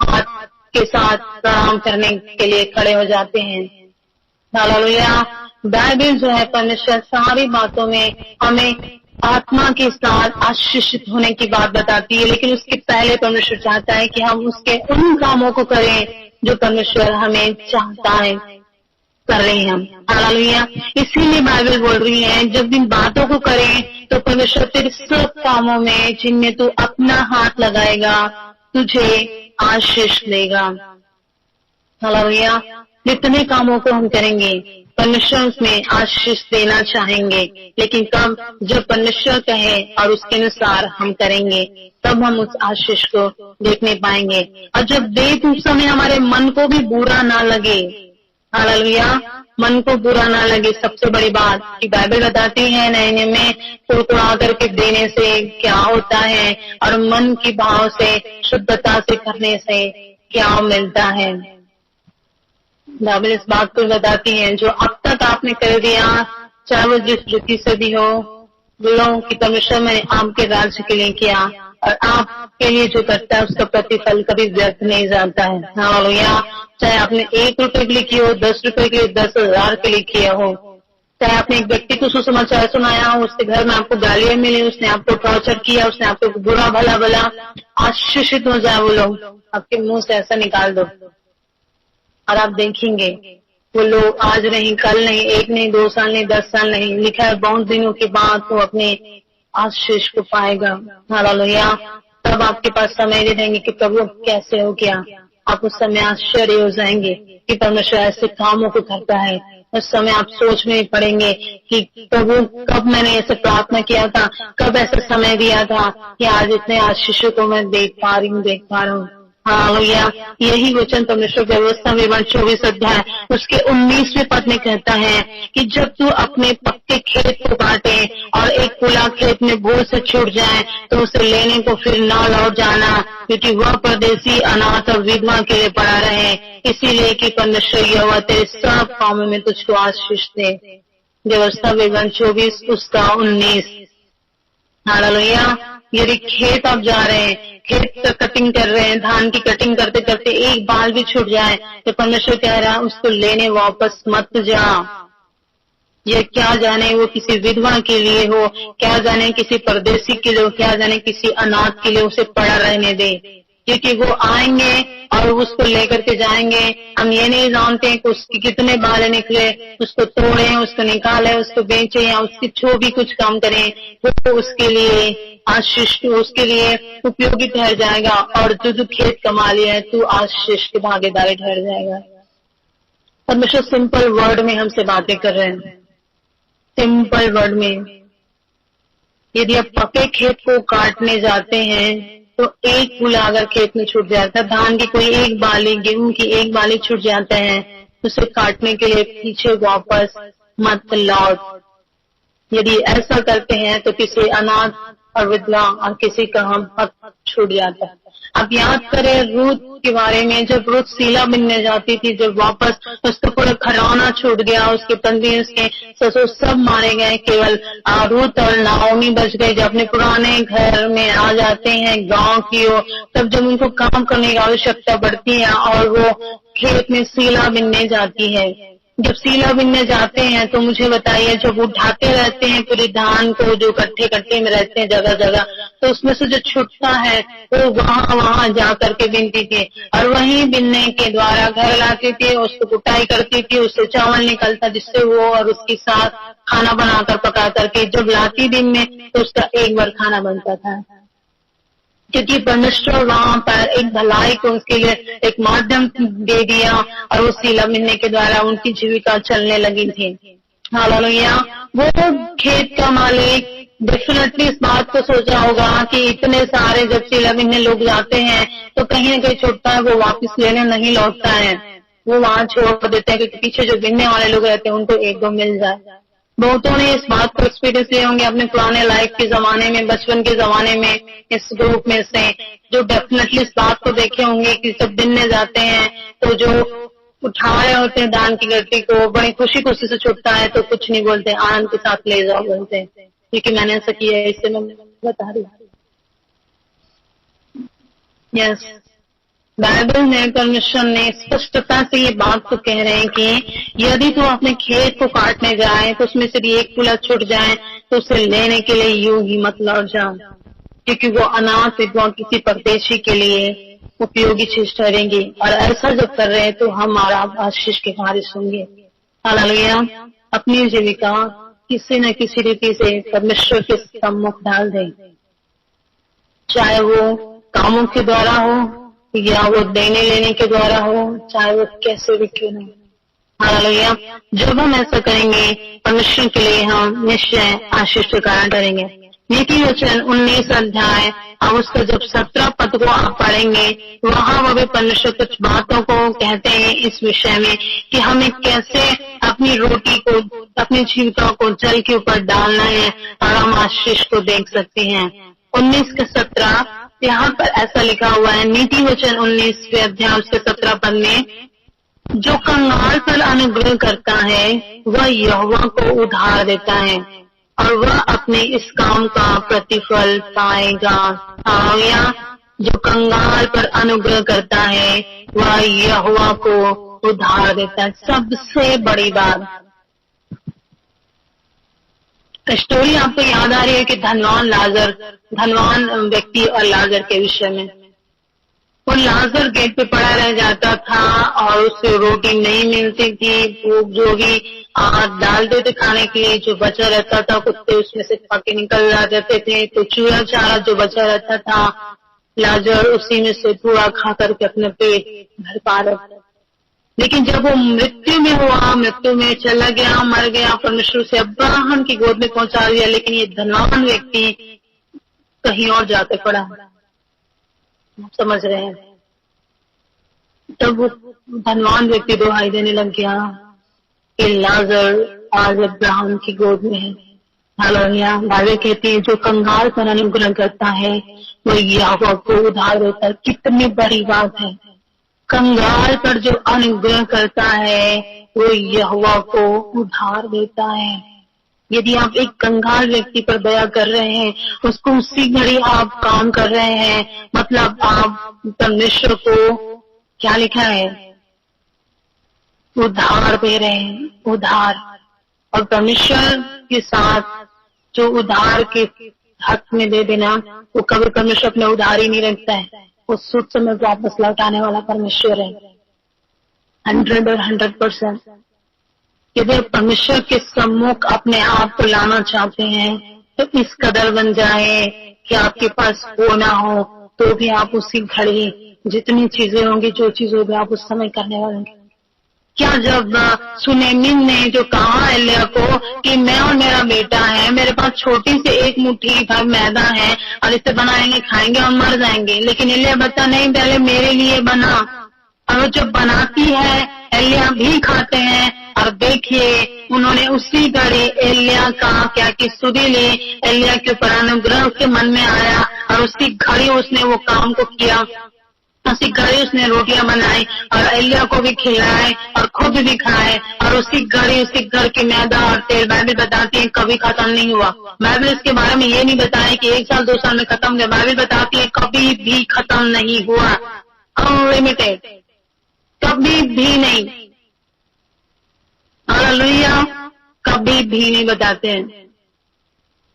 हाथ के साथ प्रणाम करने के लिए खड़े हो जाते हैं। हालेलुया। बाइबल जो है परमेश्वर सारी बातों में हमें आत्मा के साथ आशीषित होने की बात बताती है, लेकिन उसके पहले परमेश्वर चाहता है कि हम उसके उन कामों को करें जो परमेश्वर हमें चाहता है कर रहे हैं हम। हालेलुया। इसीलिए बाइबल बोल रही है जब इन बातों को करें तो परमेश्वर तेरे सब कामों में जिनमें तू अपना हाथ लगाएगा तुझे आशीष देगा। हालेलुया। जितने कामों को हम करेंगे परमेश्वर उसमें आशीष देना चाहेंगे, लेकिन कब? जब परमेश्वर कहे और उसके अनुसार हम करेंगे तब हम उस आशीष को देखने पाएंगे। और जब देख उस समय हमारे मन को भी बुरा ना लगे। हालेलुया। मन को बुरा ना लगे। सबसे बड़ी बात कि बाइबल बताती है नए नियम में कुड़कुड़ा करके देने से क्या होता है और मन की भाव से शुद्धता से करने से क्या मिलता है। बाइबल इस बात को बताती है जो अब तक आपने कर दिया, चाहे वो जिस वृत्ति से भी हो, बोलो कि परमेश्वर मैंने आपके राज्य के लिए किया, और आपके लिए जो करता है उसका प्रतिफल कभी व्यर्थ नहीं जाता है। हालेलुया। चाहे आपने 1 रुपए के लिए किया हो, 10 रुपए के लिए, 10,000 के लिए किया हो, चाहे आपने एक व्यक्ति को सुसमाचार सुनाया हो, उसके घर में आपको गालियां मिली, उसने आपको टॉर्चर किया, उसने आपको बुरा भला बोला, आशीषित हो जाए वो लोग, आपके मुंह से ऐसा निकाल दो और आप देखेंगे वो लोग आज नहीं, कल नहीं, 1 नहीं, 2 साल नहीं, 10 साल नहीं, लिखा है बहुत दिनों के बाद वो अपने आशीष को पाएगा। हालेलुया। तब आपके पास समय दे देंगे कि प्रभु कैसे हो गया। आप उस समय आश्चर्य हो जाएंगे कि परमेश्वर ऐसे कामों को करता है। उस समय आप सोच में पड़ेंगे कि प्रभु कब मैंने ऐसे प्रार्थना किया था, कब ऐसा समय दिया था कि आज इतने आशीषों को मैं देख पा रहा हूँ। हालेलुया। यही वचन परमेश्वर व्यवस्था विवरण 24 अध्याय उसके 19वें पद में कहता है कि जब तू अपने पक्के खेत को काटे और एक खुला खेत में भूल से छूट जाए तो उसे लेने को फिर ना लौट जाना, क्योंकि वह परदेसी, अनाथ और विधवा के लिए पड़ा रहे, इसीलिए कि परमेश्वर यहोवा तेरे सब कामों में तुझको आशीष दे। व्यवस्था विवरण 24 उसका 19। हालेलुया। यदि खेत आप जा रहे हैं, खेत का कटिंग कर रहे हैं, धान की कटिंग करते करते एक बाल भी छूट जाए तो परमेश्वर कह रहा है उसको लेने वापस मत जा। या क्या जाने वो किसी विधवा के लिए हो, क्या जाने किसी परदेसी के लिए हो, क्या जाने किसी अनाथ के लिए, उसे पड़ा रहने दे, क्योंकि वो आएंगे और उसको लेकर के जाएंगे। हम ये नहीं जानते कि उसके कितने बाल निकले, उसको तोड़ें, उसको निकालें, उसको बेचें या उसकी जो भी कुछ काम करें, वो उसके लिए आशीष, उसके लिए उपयोगी ठहर जाएगा। और जो खेत कमा लिया है तू आशीष के भागीदारी ठहर जाएगा। परमेश्वर सिंपल वर्ड में हमसे बातें कर रहे हैं, सिंपल वर्ड में। यदि आप पके खेत को काटने जाते हैं तो एक फूला अगर खेत में छूट जाता है, धान की कोई एक बाली, गेहूं की एक बाली छूट जाते हैं, उसे काटने के लिए पीछे वापस मत लौट। यदि ऐसा करते हैं तो किसी अनाथ और विधवा और किसी का हम हक छूट जाता है। अब याद करें रूत के बारे में, जब रूत सीला बिनने जाती थी, जब वापस उसका पूरा घराना छूट गया, उसके पति, उसके ससुर सब मारे गए, केवल रूत और नाओमी बच गए। जब अपने पुराने घर में आ जाते हैं गांव की ओर, तब जब उनको काम करने की आवश्यकता पड़ती है और वो खेत में सीला बिनने जाती है, जब सीला बिनने जाते हैं तो मुझे बताइए, जब उठाते रहते हैं पूरी धान को, जो कट्ठे कट्ठे में रहते हैं जगह जगह, तो उसमें से जो छुटता है वो वहां जा करके बिनती थी और वहीं बिनने के द्वारा घर लाती थी, उसको कुटाई करती थी, उससे चावल निकलता जिससे वो और उसके साथ खाना बनाकर पका करके जब लाती दिन में तो उसका एक बार खाना बनता था, क्योंकि परमेश्वर वहां पर एक भलाई को उसके लिए एक माध्यम दे दिया और उस सीला मिलने के द्वारा उनकी जीविका चलने लगी थी। हालेलुया। वो खेत का मालिक डेफिनेटली इस बात को सोचा होगा कि इतने सारे जब सीला मिलने लोग जाते हैं तो कहीं न कहीं छूटता है, वो वापस लेने नहीं लौटता है, वो वहां छोड़ देते हैं, क्योंकि पीछे जो बिनने वाले लोग रहते हैं उनको एक दो मिल जाए। बहुतों ने इस बात को एक्सपीरियंस लिए होंगे अपने पुराने लाइफ के जमाने में, बचपन के जमाने में, इस ग्रुप में से जो डेफिनेटली इस बात को देखे होंगे कि जब बिनने जाते हैं तो जो उठा रहे होते हैं धान की गट्टी को, बड़ी खुशी खुशी से छुटता है तो कुछ नहीं बोलते, आनंद के साथ ले जाओ बोलते हैं, क्योंकि मैंने ऐसा किया है, इससे मैं बता रही हूँ। यस, बाइबल में परमेश्वर ने स्पष्टता से ये बात को कह रहे हैं कि यदि तू अपने खेत को काटने जाए तो उसमें से भी एक फूला छूट जाए तो उसे लेने के लिए यूं ही मत लौट जा, क्योंकि वो अनाथ विधवा किसी परदेशी के लिए उपयोगी चीज ठहरेंगी। और ऐसा जब कर रहे हैं तो हमारा आशीष के बारिश होंगे। हालेलुया। अपनी जीविका किसी न किसी रीति से परमेश्वर के सम्मुख डाल दें, चाहे वो कामों के द्वारा हो या वो देने लेने के द्वारा हो, चाहे वो कैसे भी क्यों न। हालेलुया। जब हम ऐसा करेंगे परमेश्वर के लिए हम निश्चय आशीष के कारण ठहरेंगे। नीति वचन 19 अध्याय, अब उसका जब 17 पद को आप पढ़ेंगे, वहां वो भी परमेश्वर कुछ बातों को कहते हैं इस विषय में कि हमें कैसे अपनी रोटी को, अपनी जीविका को जल के ऊपर डालना है और हम आशीष को देख सकते हैं। 19 के 17 यहाँ पर ऐसा लिखा हुआ है, नीति वचन 19 अध्याय उसके 17 पद में, जो कंगाल पर अनुग्रह करता है वह यहोवा को उधार देता है और वह अपने इस काम का प्रतिफल पाएगा। हालेलुया। जो कंगाल पर अनुग्रह करता है वह यहोवा को उधार देता है। सबसे बड़ी बात, स्टोरी आपको याद आ रही है कि धनवान व्यक्ति और लाजर के विषय में। वो लाजर गेट पे पड़ा रह जाता था और उसे रोटी नहीं मिलती थी, वो जो भी डालते थे खाने के लिए, जो बचा रहता था कुत्ते उसमें से खा के निकल जाते थे, तो चूरा चारा जो बचा रहता था लाजर उसी में से पूरा खा करके अपने पेट भर पा रहा था। लेकिन जब वो मृत्यु में हुआ, मृत्यु में चला गया, मर गया, परमेश्वर से अब्राहम की गोद में पहुंचा दिया, लेकिन ये धनवान व्यक्ति कहीं और जाके पड़ा, समझ रहे हैं। तब वो धनवान व्यक्ति दुहाई देने लग गया कि लाजर आज अब्राहम की गोद में है। हालेलुया। बाइबल कहती है जो कंगाल पर अनुग्रह करता है वो यहोवा को उधार देता है। कितनी बड़ी बात है, कंगाल पर जो अनुग्रह करता है वो यहोवा को उधार देता है। यदि आप एक कंगाल व्यक्ति पर दया कर रहे हैं, उसको उसी घड़ी आप काम कर रहे हैं, मतलब आप परमेश्वर को क्या लिखा है, उधार दे रहे हैं, उधार। और परमेश्वर के साथ जो उधार के हक में दे देना, वो कभी परमेश्वर अपने उधार ही नहीं रखता है, वो सूद समय वापस लौटाने वाला परमेश्वर है 100 और 100%। यदि आप परमेश्वर के सम्मुख अपने आप को लाना चाहते हैं तो इस कदर बन जाए कि आपके पास हो ना हो तो भी आप उसी घड़ी जितनी चीजें होंगी, जो चीज होगी, आप उस समय करने वाले हैं। क्या जब सुनेमिन ने जो कहा एलिया को कि मैं और मेरा बेटा है, मेरे पास छोटी से एक मुट्ठी भर मैदा है और इसे बनाएंगे, खाएंगे और मर जाएंगे, लेकिन एलिया बता नहीं, पहले मेरे लिए बना। और वो जब बनाती है एलिया भी खाते हैं, और देखिए उन्होंने उसी घड़ी एलिया का क्या कि स्तुति ली, एलिया के ऊपर अनुग्रह उसके मन में आया और उसी घड़ी उसने वो काम को किया, उसी घड़ी उसने रोटियां बनाई और एलिया को भी खिलाए और खुद भी खाए, और उसी घड़ी उसी घर की मैदा और तेल बाइबल बताती है कभी खत्म नहीं हुआ। बाइबल इसके बारे में ये नहीं बताया कि 1 साल 2 साल में खत्म हुआ, बाइबल बताती है कभी भी खत्म नहीं हुआ, अनलिमिटेड, कभी भी नहीं। हालेलुया, कभी भी नहीं बताते हैं।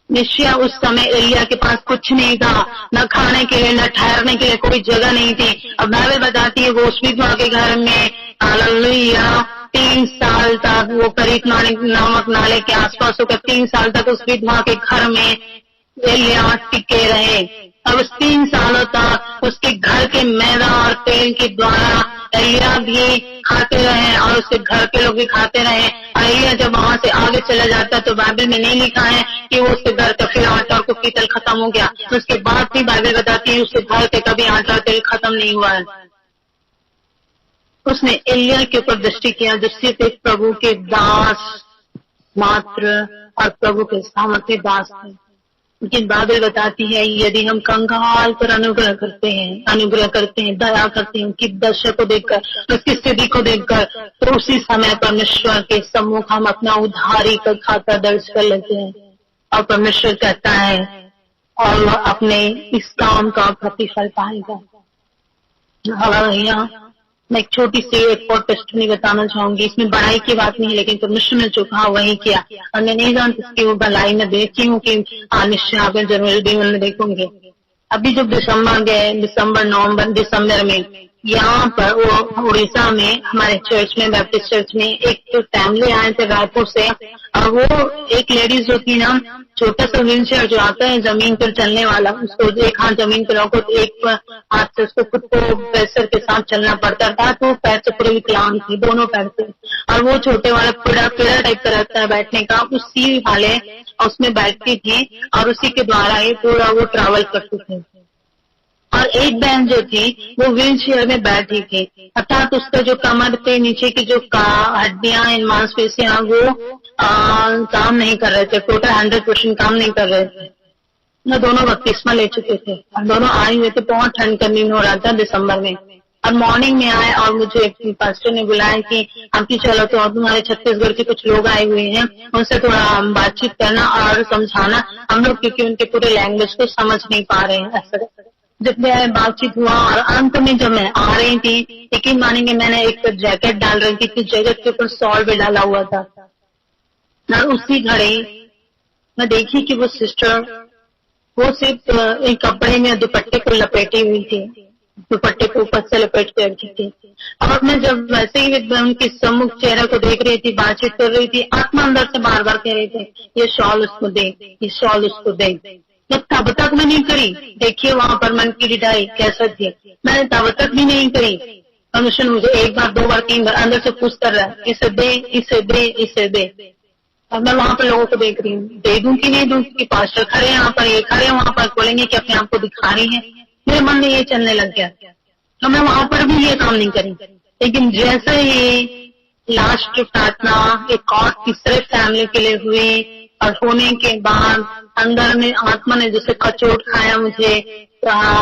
निश्चय उस समय एलिया के पास कुछ नहीं था, न खाने के लिए, न ठहरने के लिए कोई जगह नहीं थी। अब बाइबल बताती है वो उस विधवा के घर में, हालेलुया, 3 साल तक वो करीब नामक नाले के आसपास होकर 3 साल तक उस विधवा के घर में एलिया टिके रहे। अब उस 3 सालों तक उसके घर के मैदा और तेल के द्वारा एलिया भी खाते रहे और उसके घर के लोग भी खाते रहे। और एलिया जब वहां से आगे चला जाता तो बाइबल में नहीं लिखा है कि वो उसके घर का फिर आटा और कुछ तेल खत्म हो गया, तो उसके बाद भी बाइबल बताती है उसके घर के कभी आटा और तेल खत्म नहीं हुआ है। उसने एलिया के ऊपर दृष्टि किया, दृष्टि पे प्रभु के दास मात्र और प्रभु के सामर्थ्य दास थे। लेकिन बाइबल बताती है यदि हम कंगाल पर अनुग्रह करते हैं, दया करते हैं, उनकी दशा को देखकर, उसकी स्थिति को देखकर, तो उसी समय परमेश्वर के सम्मुख हम अपना उधारी का खाता दर्ज कर लेते हैं और परमेश्वर कहता है और वह अपने इस काम का प्रतिफल पाएगा। हालेलुया। मैं एक छोटी सी एक और टेस्टमनी बताना चाहूंगी, इसमें बड़ाई की बात नहीं है, लेकिन परमेश्वर ने जो कहा वही किया और मैं नहीं जानती इसकी वो भलाई में देखती हूँ कि निश्चय आप जरूर भी में देखोगे। अभी जब नवंबर दिसंबर में यहाँ पर वो उड़ीसा में हमारे चर्च में, बैप्टिस्ट चर्च में एक तो फैमिली आए थे रायपुर से, और वो एक लेडीज जो थी ना, छोटा सा व्हील चेयर जो आता है जमीन पर चलने वाला, उसको एक हाथ जमीन पर रखो तो एक हाथ से उसको खुद को प्रेशर के साथ चलना पड़ता था, तो पैर से पूरे विकलांग थी, दोनों पैर से, और वो छोटे वाला पीड़ा टाइप का रहता है बैठने का, उसी वाले उसमें बैठती थी और उसी के द्वारा ही पूरा वो ट्रैवल करती थी। और एक बहन जो थी वो व्हील चेयर में बैठी थी, अर्थात उसका जो कमर पे नीचे की जो हड्डियां, मांसपेशियां वो काम नहीं कर रहे थे, टोटल 100% काम नहीं कर रहे थे। वो दोनों बपतिस्मा ले चुके थे और दोनों आए हुए थे, बहुत ठंड का दिन हो रहा था दिसंबर में, और मॉर्निंग में आए और मुझे पास्टर ने बुलाया कि आंटी चलो तो तुम्हारे छत्तीसगढ़ के कुछ लोग आए हुए हैं, उनसे थोड़ा बातचीत करना और समझाना, हम लोग क्योंकि उनके पूरे लैंग्वेज को समझ नहीं पा रहे हैं। ऐसा जितने बातचीत हुआ और अंत में जब मैं आ रही थी, यकीन मानेंगे मैंने एक जैकेट डाल रही थी, तो जैकेट के ऊपर शॉल भी डाला हुआ था, और उसी घड़ी मैं देखी कि वो सिस्टर वो सिर्फ एक कपड़े में दुपट्टे को लपेटी हुई थी, दुपट्टे को ऊपर से लपेट के रखी थी। और मैं जब वैसे ही उनके सम्मुख चेहरा को देख रही थी, बातचीत कर रही थी, आत्मा अंदर से बार बार कह रहे थे ये शॉल उसको दे, ये शॉल उसको दे। मैं तब तक मैं नहीं करी, देखिए वहां पर मन की रिढ़ाई कैसा थी, मैंने तब तक भी नहीं करी। परमेश्वर मुझे 1 बार 2 बार 3 बार अंदर से पूछ कर रहा है, इसे दे, इसे दे, इसे दे। और मैं वहां पर लोगों को देख रही हूँ, दे दूं कि नहीं दूं, कि पास्टर खड़े यहाँ पर, ये खड़े वहां पर, बोलेंगे कि अपने आप को दिखा रही है। मेरे मन में ये चलने लग गया, तो मैं वहां पर भी ये काम नहीं करी। लेकिन जैसे ही लास्ट प्रार्थना एक और तीसरे फैमिली के लिए हुई और होने के बाद अंदर में आत्मा ने जैसे कचोट खाया, मुझे कहा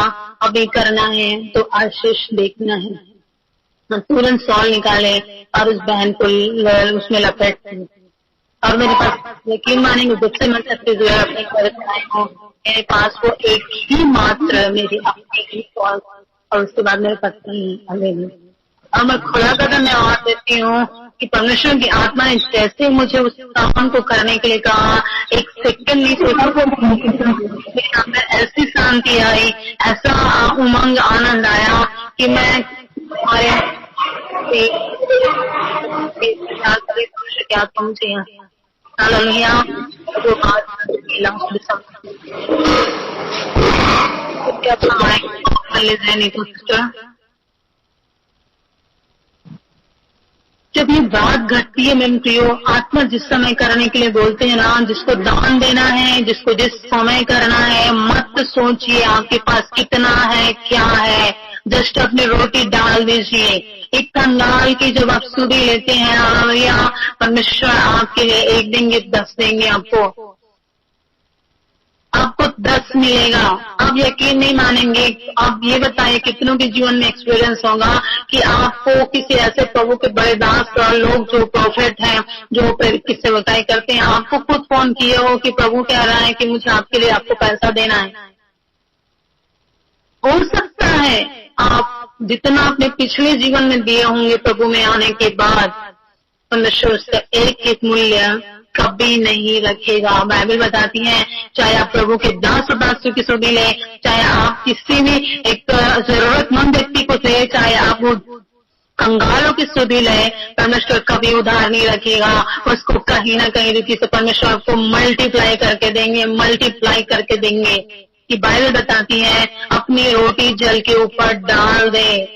अभी करना है तो आशीष देखना है। तुरंत शॉल निकाले और उस बहन को उसमें लपेट दी, और मेरे पास यकीन मानेंगे जब से मैं छत्तीसगढ़ अपने घर आई हूँ, मेरे पास वो एक ही मात्र मेरी अपनी ही शॉल, और उसके बाद मेरे पति और मैं खुला का धन्यवाद देती हूँ कि परमेश्वर की आत्मा ने जैसे मुझे उस काम को करने के लिए कहा, एक सेकंड नहीं सोचा, मेरे अंदर ऐसी शांति आई, ऐसा उमंग आनंद आया कि मैं हमारे परमेश्वर की आत्मा मुझे हालेलुया जो बात मिला नहीं तो सिस्टर, जब ये बात घटती है मेरे प्रियो, आत्मा जिस समय करने के लिए बोलते हैं ना, जिसको दान देना है, जिसको जिस समय करना है, मत सोचिए आपके पास कितना है क्या है, जस्ट अपनी रोटी डाल दीजिए। एक कंगाल की जब आप सुधी लेते हैं या परमेश्वर आपके लिए 1 देंगे 10 देंगे, आपको 10 मिलेगा। आप यकीन नहीं मानेंगे। आप ये बताइए कितनों के जीवन में एक्सपीरियंस होगा कि आपको किसी ऐसे प्रभु के बड़े दास लोग जो प्रोफेट हैं, जो किससे बताई करते हैं, आपको खुद फोन किए हो कि प्रभु कह रहा है कि मुझे आपके लिए आपको पैसा देना है। हो सकता है आप जितना अपने पिछले जीवन में दिए होंगे प्रभु में आने के बाद, परमेश्वर उसका एक एक मूल्य कभी नहीं रखेगा। बाइबल बताती है चाहे आप प्रभु के दास और दासियों की सुधी ले, चाहे आप किसी भी एक जरूरतमंद व्यक्ति को दे, चाहे आप वो कंगालों की सुधी ले, परमेश्वर कभी उधार नहीं रखेगा। उसको कहीं ना कहीं रीति से परमेश्वर आपको मल्टीप्लाई करके देंगे, मल्टीप्लाई करके देंगे। कि बाइबल बताती है अपनी रोटी जल के ऊपर डाल दे,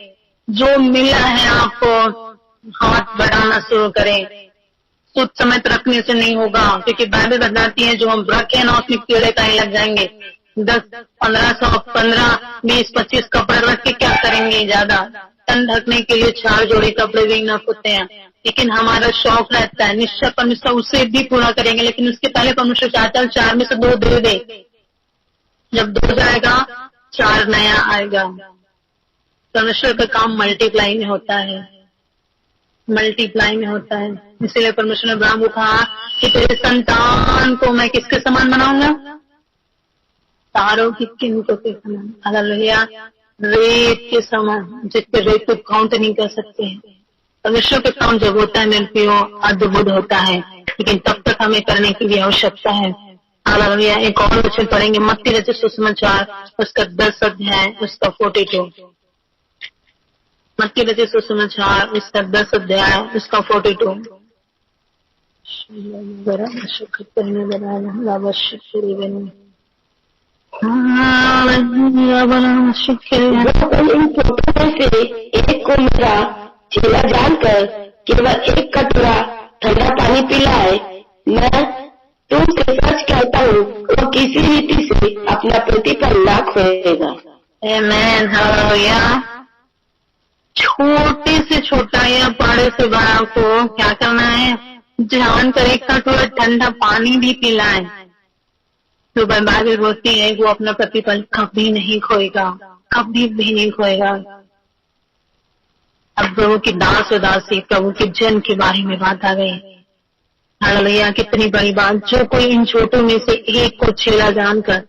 जो मिला है आपको हाथ बढ़ाना शुरू करें। कुछ समय रखने से नहीं होगा, क्योंकि बाइबल बताती है जो हम रखे ना उसमें कीड़े काहे लग जाएंगे। 10, 1500, 15, 20, 25 कपड़े रख के क्या करेंगे, ज्यादा तन ढकने के लिए 4 जोड़ी कपड़े भी ना होते हैं। लेकिन हमारा शौक रहता है, निश्चय परमेश्वर उसे भी पूरा करेंगे, लेकिन उसके पहले परमेश्वर चाहता है 4 में से 2 दे दे। जब 2 जाएगा 4 नया आएगा। परमेश्वर का काम मल्टीप्लाई में होता है, मल्टीप्लाई में होता है। इसलिए परमेश्वर ने अब्राहम को कहा कि तेरे संतान को मैं किसके समान बनाऊंगा, तारों की किनको के समान, हालेलुया, रेत के समान, जिसके रेत को काउंट नहीं कर सकते हैं। परमेश्वर का काम जब होता है मेरे प्रियो अद्भुत होता है, लेकिन तब तक हमें करने की भी आवश्यकता है। हालेलुया। एक और वचन पढ़ेंगे मत्ती रचित सुसमाचार उसका 10 अध्याय उसका 42। मत्ती रचित सुसमाचार उसका 10 अध्याय उसका 42।
एक को मेरा चेला जानकर केवल 1 कटोरा ठंडा पानी पिलाए, मैं तुमसे सच कहता हूँ वो किसी रीति से अपना प्रतिफल ना खोएगा।
आमीन, हालेलुया। छोटे से छोटा या बड़े से बड़ा को क्या करना है, जानकर 1 कटोरा ठंडा पानी भी पिलाए, तो बाइबल बोलती है वो अपना प्रतिफल कभी नहीं खोएगा, कभी भी नहीं खोएगा। अब प्रभु की दास और दासी, प्रभु के जन के बारे में बात आ गई। हालेलुया, कितनी बड़ी बात। जो कोई इन छोटों में से एक को चेला जानकर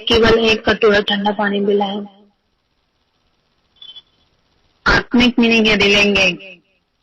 केवल 1 कटोरा ठंडा पानी पिलाए। आत्मिक मीनिंग यदि लेंगे,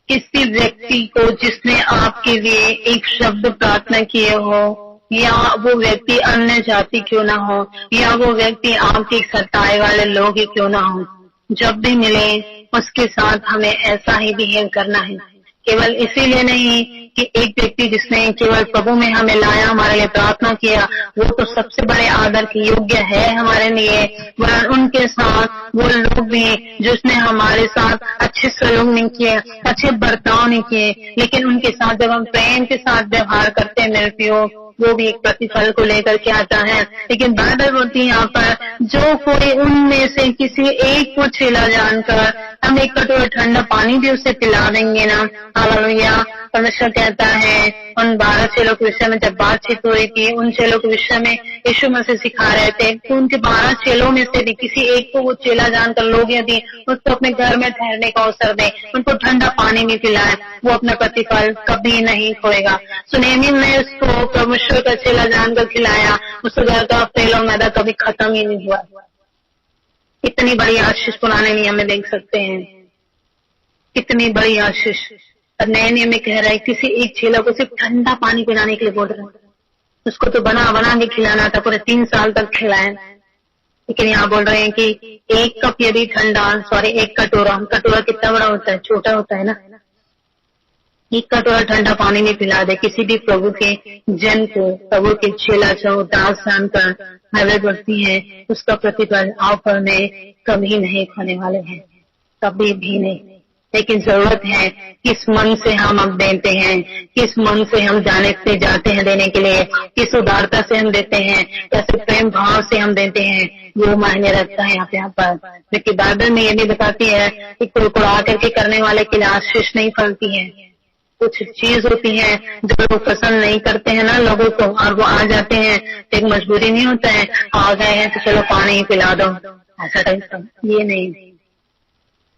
किसी व्यक्ति को जिसने आपके लिए एक शब्द प्रार्थना किए हो, या वो व्यक्ति अन्य जाति क्यों ना हो, या वो व्यक्ति आपके सताए वाले लोग ही क्यों ना हो, जब भी मिले उसके साथ हमें ऐसा ही बिहेव करना है। केवल इसीलिए नहीं कि एक व्यक्ति जिसने केवल प्रभु में हमें लाया, हमारे लिए प्रार्थना किया, वो तो सबसे बड़े आदर के योग्य है हमारे लिए, वरन उनके साथ वो लोग भी जिसने हमारे साथ अच्छे सलूक नहीं किए, अच्छे बर्ताव नहीं किए, लेकिन उनके साथ जब हम प्रेम के साथ व्यवहार करते हैं मेरे प्रियो, वो भी एक प्रतिफल को लेकर के आता है। लेकिन बाइबल बोलती है यहाँ पर जो कोई उनमें से किसी एक को चेला जानकर हम 1 कटोरा ठंडा पानी भी उसे पिला देंगे ना, हालेलुया। परमेश्वर कहता है उन 12 चेलों के विषय में जब बातचीत हो रही थी, उन चेलों के विषय में यीशु मसीह सिखा रहे थे, तो उनके 12 चेलों में से भी किसी एक को वो चेला जानकर लोग यदि उसको अपने घर में ठहरने का अवसर दें, उनको ठंडा पानी भी पिलाए, वो अपना प्रतिफल कभी नहीं खोएगा। सुनेमिन ने उसको परमेश्वर का चेला जानकर खिलाया, उस घर का तेल और मैदा कभी खत्म ही नहीं हुआ। इतनी बड़ी आशीष पुराने नियम में देख सकते हैं। कितनी बड़ी आशीष। और नए नियम में कह रहा है किसी एक चेला को सिर्फ ठंडा पानी पिलाने के लिए बोल रहा है। उसको तो बना बना के खिलाना था, पूरे 3 साल तक खिलाए, लेकिन यहाँ बोल रहे हैं कि 1 कप यदि ठंडा, सॉरी 1 कटोरा, कटोरा कितना बड़ा होता है, छोटा होता है ना, 1 कटोरा ठंडा पानी में पिला दे किसी भी प्रभु के जन को, प्रभु के चेला जो दास जानकर आगे बढ़ती है, उसका प्रतिफल आप पर में कभी नहीं खाने वाले हैं, कभी भी नहीं। लेकिन जरूरत है किस मन से हम अब देते हैं, किस मन से हम जाते हैं देने के लिए, किस उदारता से हम देते हैं, कैसे प्रेम भाव से हम देते हैं, वो मायने रखता है यहाँ पर। क्योंकि बाइबल में ये भी बताती है कि कुड़कुड़ा करके करने वाले के लिए आशीष नहीं फलती है। कुछ चीज होती है जो लोग पसंद नहीं करते हैं ना लोगों को, और वो आ जाते हैं तो एक मजबूरी नहीं होता है, आ गए हैं तो चलो पानी पिला दो, ऐसा टाइप का। ये नहीं,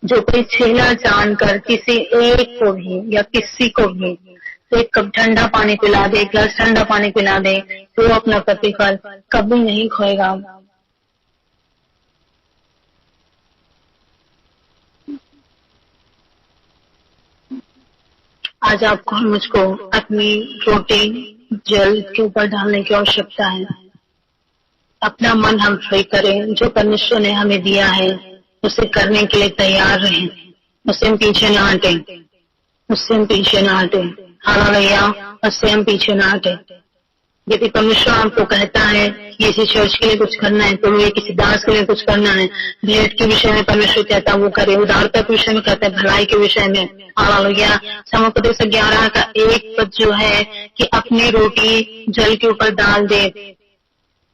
जो कोई चेला जानकर किसी एक को भी या किसी को भी 1 कप ठंडा पानी पिला दे, 1 गिलास ठंडा पानी पिला दे, तो वो अपना प्रतिफल कभी नहीं खोएगा। आज आपको और मुझको अपनी रोटी जल के ऊपर डालने की आवश्यकता है। अपना मन हम फ्री करें, जो परमेश्वर ने हमें दिया है उसे करने के लिए तैयार रहें, उससे हम पीछे ना हटे, उससे हम पीछे ना हटे, हालेलुया, उससे हम पीछे ना हटे। यदि परमेश्वर आपको कहता है कि किसी चर्च के लिए कुछ करना है, तो ये किसी दास के लिए कुछ करना है, भेंट के विषय में परमेश्वर कहता है वो करे, उदारता के विषय में कहता है, भलाई के विषय में, हालेलुया। समुपदेश 11 का 1 पद जो है कि अपनी रोटी जल के ऊपर डाल दे।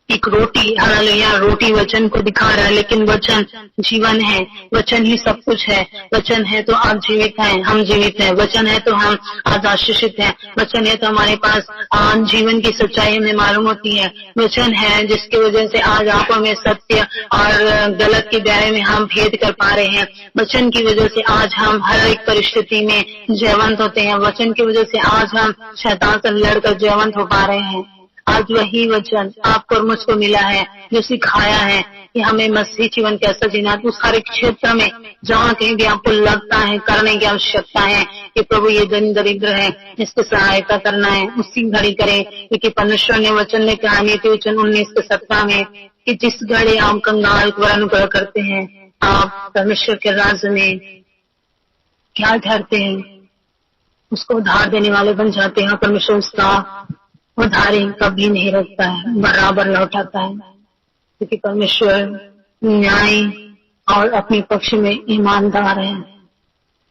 एक रोटी, हालेलुया, रोटी वचन को दिखा रहा है, लेकिन वचन जीवन है, वचन ही सब कुछ है। वचन है तो आप जीवित हैं, हम जीवित हैं, वचन है तो हम आज आशीषित हैं, वचन है तो हमारे पास जीवन की सच्चाई हमें मालूम होती है, वचन है जिसकी वजह से आज आप में सत्य और गलत के दायरे में हम भेद कर पा रहे हैं, वचन की वजह से आज हम हर एक परिस्थिति में जयवंत होते हैं, वचन की वजह से आज हम शैतान से लड़कर जयवंत हो पा रहे हैं। आज वही वचन आपको और मुझको मिला है जो सिखाया है कि हमें मसीह जीवन कैसा जीना है। उस हर एक क्षेत्र में जहाँ कहीं भी आपको लगता है करने की आवश्यकता है कि प्रभु ये दिन दरिद्र है, इसको सहायता करना है, उसी घड़ी करें। क्योंकि परमेश्वर ने वचन में कहा, नीति वचन 19:17 में कि जिस घड़ी आप कंगाल को अनुग्रह करते हैं, आप परमेश्वर के राज्य में क्या ठहरते हैं, उसको उधार देने वाले बन जाते हैं। परमेश्वर उसका उधारी कभी नहीं रखता है, बराबर लौटाता है, क्योंकि परमेश्वर न्याय और अपने पक्ष में ईमानदार है।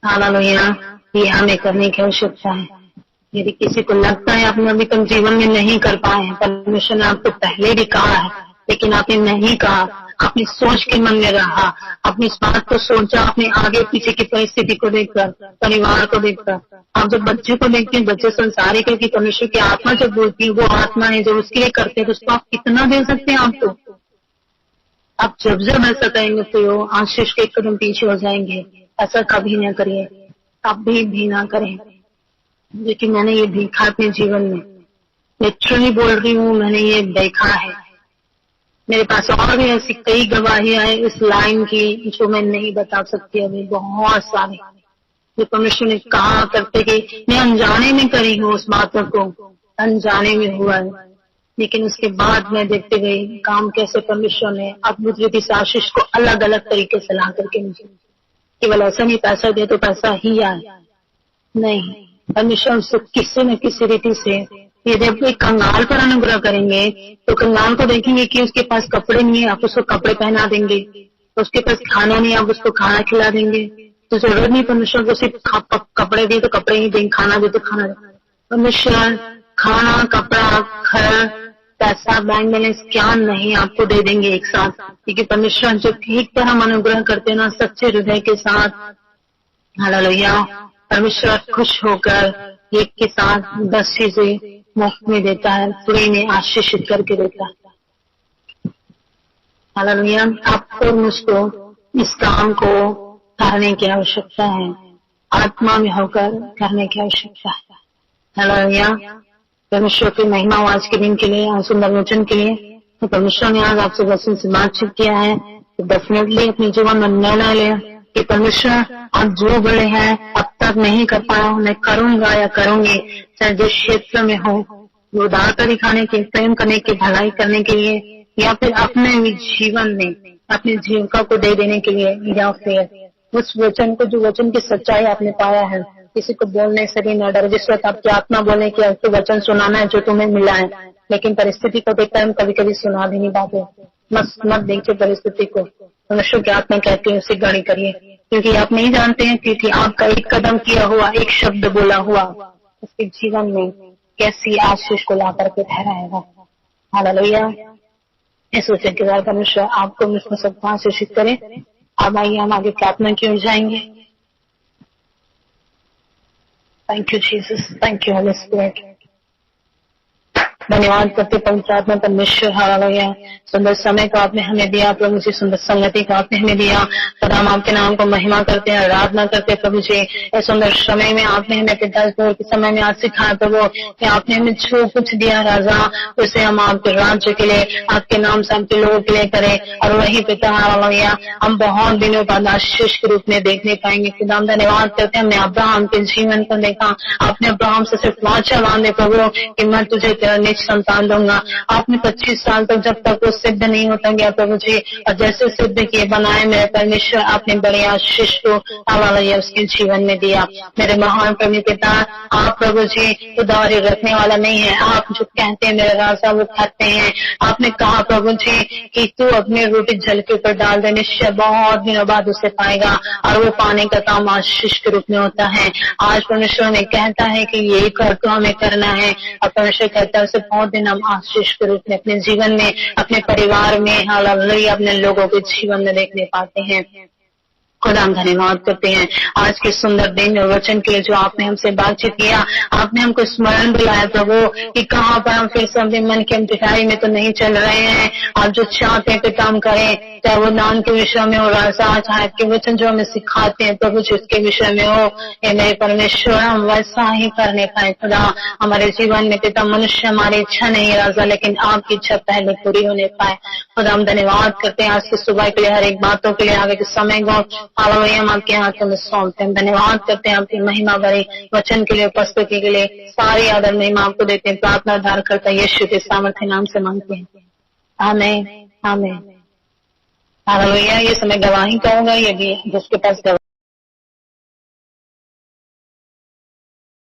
हालेलुया, ये हमें करने की आवश्यकता है। यदि किसी को लगता है आपने अभी तक जीवन में नहीं कर पाए हैं, परमेश्वर ने आपको पहले भी कहा है, लेकिन आपने नहीं कहा, अपनी सोच के मन में रहा, अपनी इस बात को सोचा, अपने आगे पीछे की परिस्थिति को देखकर, परिवार को देखकर। आप जब बच्चे को देखते हैं, बच्चे संसारिक है कि परमेश्वर की आत्मा जब बोलती है, वो आत्मा है जो उसके लिए करते हैं, तो उसको आप कितना दे सकते हैं। आप जब ऐसा करेंगे तो आशीष के 1 कदम पीछे हो जाएंगे। ऐसा कभी ना करिए, कभी भी ना करें। लेकिन मैंने ये देखा अपने जीवन में, लिटरली बोल रही हूँ, मैंने ये देखा है। मेरे पास और भी ऐसी कई गवाहियां हैं इस लाइन की जो मैं नहीं बता सकती अभी, बहुत सारे जो परमेश्वर ने कहा करते कि मैं अनजाने में करी हूँ, उस बातों को अनजाने में हुआ है, लेकिन उसके बाद मैं देखते गई काम कैसे परमेश्वर ने अद्भुत रीति से आशीष को अलग अलग तरीके से ला करके मुझे, केवल ऐसा नहीं पैसा दे तो पैसा ही आए, नहीं, परमेश्वर उसको किसी न किसी रीति से, यदि आप एक कंगाल पर अनुग्रह करेंगे तो कंगाल को देखेंगे कि उसके पास कपड़े नहीं है, आप उसको कपड़े पहना देंगे, तो उसके पास खाना नहीं, आप उसको खाना खिला देंगे। तो जरूरत नहीं परमेश्वर को सिर्फ कपड़े दे तो कपड़े ही देंगे, खाना दे तो खाना दे। परमेश्वर खाना, कपड़ा, घर, पैसा, बैंक बैलेंस क्या नहीं आपको दे देंगे एक साथ, क्योंकि परमेश्वर जो ठीक तरह हम अनुग्रह करते हैं ना, सच्चे हृदय के साथ, हालेलुया, परमेश्वर खुश होकर एक के साथ 10 चीजें मुफ्त में देता है, फ्री में आशीषित करके देता है। हालेलुया, आपको और मुझको इस काम को करने की आवश्यकता है, आत्मा में होकर करने की आवश्यकता है। हालेलुया, परमेश्वर की महिमा हो आज के दिन के लिए, आज सुंदर वचन के लिए। तो परमेश्वर ने आज आपसे वचन से बातचीत किया है, तो डेफिनेटली अपने जीवन में निर्णय ले, कि परमेश्वर आप जो बोले हैं अब तक नहीं कर पाया हूँ, मैं करूंगा या करूंगी, चाहे जिस क्षेत्र में हो, उदारता दिखाने के, प्रेम करने के, भलाई करने के लिए, या फिर अपने जीवन में अपनी जीविका को दे देने के लिए, या फिर उस वचन को, जो वचन की सच्चाई आपने पाया है, किसी को बोलने से भी न डरो। जिस वक्त आपकी आत्मा बोलने की आपको वचन सुनाना है जो तुम्हें मिला है, लेकिन परिस्थिति को देखकर हम कभी कभी सुना भी नहीं पाते। मत देखिए परिस्थिति को, परमेश्वर की आत्मा कहती है उसे गणी करिए, क्योंकि आप नहीं जानते हैं क्योंकि आपका एक कदम किया हुआ, एक शब्द बोला हुआ उसके जीवन में कैसी आशीष को ला करके ठहराएगा। हालेलुया। इस वचन के द्वारा परमेश्वर आपको मुझको सबको आशीषित करे। अब आइए हम आगे प्रार्थना की ओर जाएंगे। Thank you Jesus, thank you Holi spirit. धन्यवाद करते पवित्र आत्मा परमेश्वर। हालेलुया। सुंदर समय को आपने हमें दिया प्रभु जी, सुंदर संगति को आपने हमें दिया। सदा हम आपके नाम को महिमा करते हैं, आराधना करते हैं प्रभु जी। इस सुंदर समय में आपने हमें पिता के समय में आज सिखाया प्रभु कि आपने हमें जो कुछ दिया राजा, उसे हम आपके राज्य के लिए, आपके नाम से आपके लोगों के लिए करें। और वही पिता हालेलुया हम बहुत दिनों बाद आशीष के रूप में देखने पाएंगे। पिता हम धन्यवाद करते हैं, हमने अब्राहम के जीवन को देखा, आपने अब्राहम से सिर्फ वाचा बांधे प्रभु कि मैं तुझे तेरा संतान दूंगा। आपने 25 साल तक जब तक वो सिद्ध नहीं होता गया प्रभु जी, और जैसे सिद्ध किए बनाए मेरे परमेश्वर, आपने बड़े आशीष को हालेलुया उसके जीवन में दिया। मेरे महान प्रभु पिता, आप प्रभु जी उधारी रखने वाला नहीं है, आप जो कहते हैं मेरे राजा वो करते हैं। आपने कहा प्रभु जी कि तू अपनी रोटी जल के ऊपर डाल दे, निश्चय बहुत दिनों बाद उसे पाएगा, और वो पाने का काम आशीष के रूप में होता है। आज परमेश्वर ने कहता है कि यही कर तो हमें करना है, और परमेश्वर कहता है उसे बहुत दिन हम आशीष के रूप में अपने जीवन में, अपने परिवार में, हालेलुया अपने लोगों के जीवन में देखने पाते हैं। खुदा हम धन्यवाद करते हैं आज के सुंदर दिन और वचन के लिए जो आपने हमसे बातचीत किया। आपने हमको स्मरण दिलाया प्रभु कि कहाँ पर हम फिर से अपने मन की अंधियारी में तो नहीं चल रहे हैं। आप जो चाहते हैं पिता हम करें, चाहे वो दान के विषय में हो राजा, चाहे आपके वचन जो हमें सिखाते हैं प्रभु जिसके विषय में हो, ये मेरे परमेश्वर हम वैसा ही करने पाए। खुदा हमारे जीवन में पिता मनुष्य हमारी इच्छा नहीं है राजा, लेकिन आपकी इच्छा पहले पूरी होने पाए। खुदा हम धन्यवाद करते हैं आज की सुबह के लिए, हर एक बातों के लिए, आगे के समय को हालेलुया हम आपके हाथों में सौंपते हैं। धन्यवाद करते हैं आपकी महिमा भरे वचन के लिए, उपस्थिति के लिए, सारी आदर महिमा आपको देते हैं। प्रार्थना उद्धार करता यीशु के सामर्थ्य नाम से मांगते हैं, आमीन आमीन। हालेलुया। ये समय गवाही का होगा, ये भी जिसके पास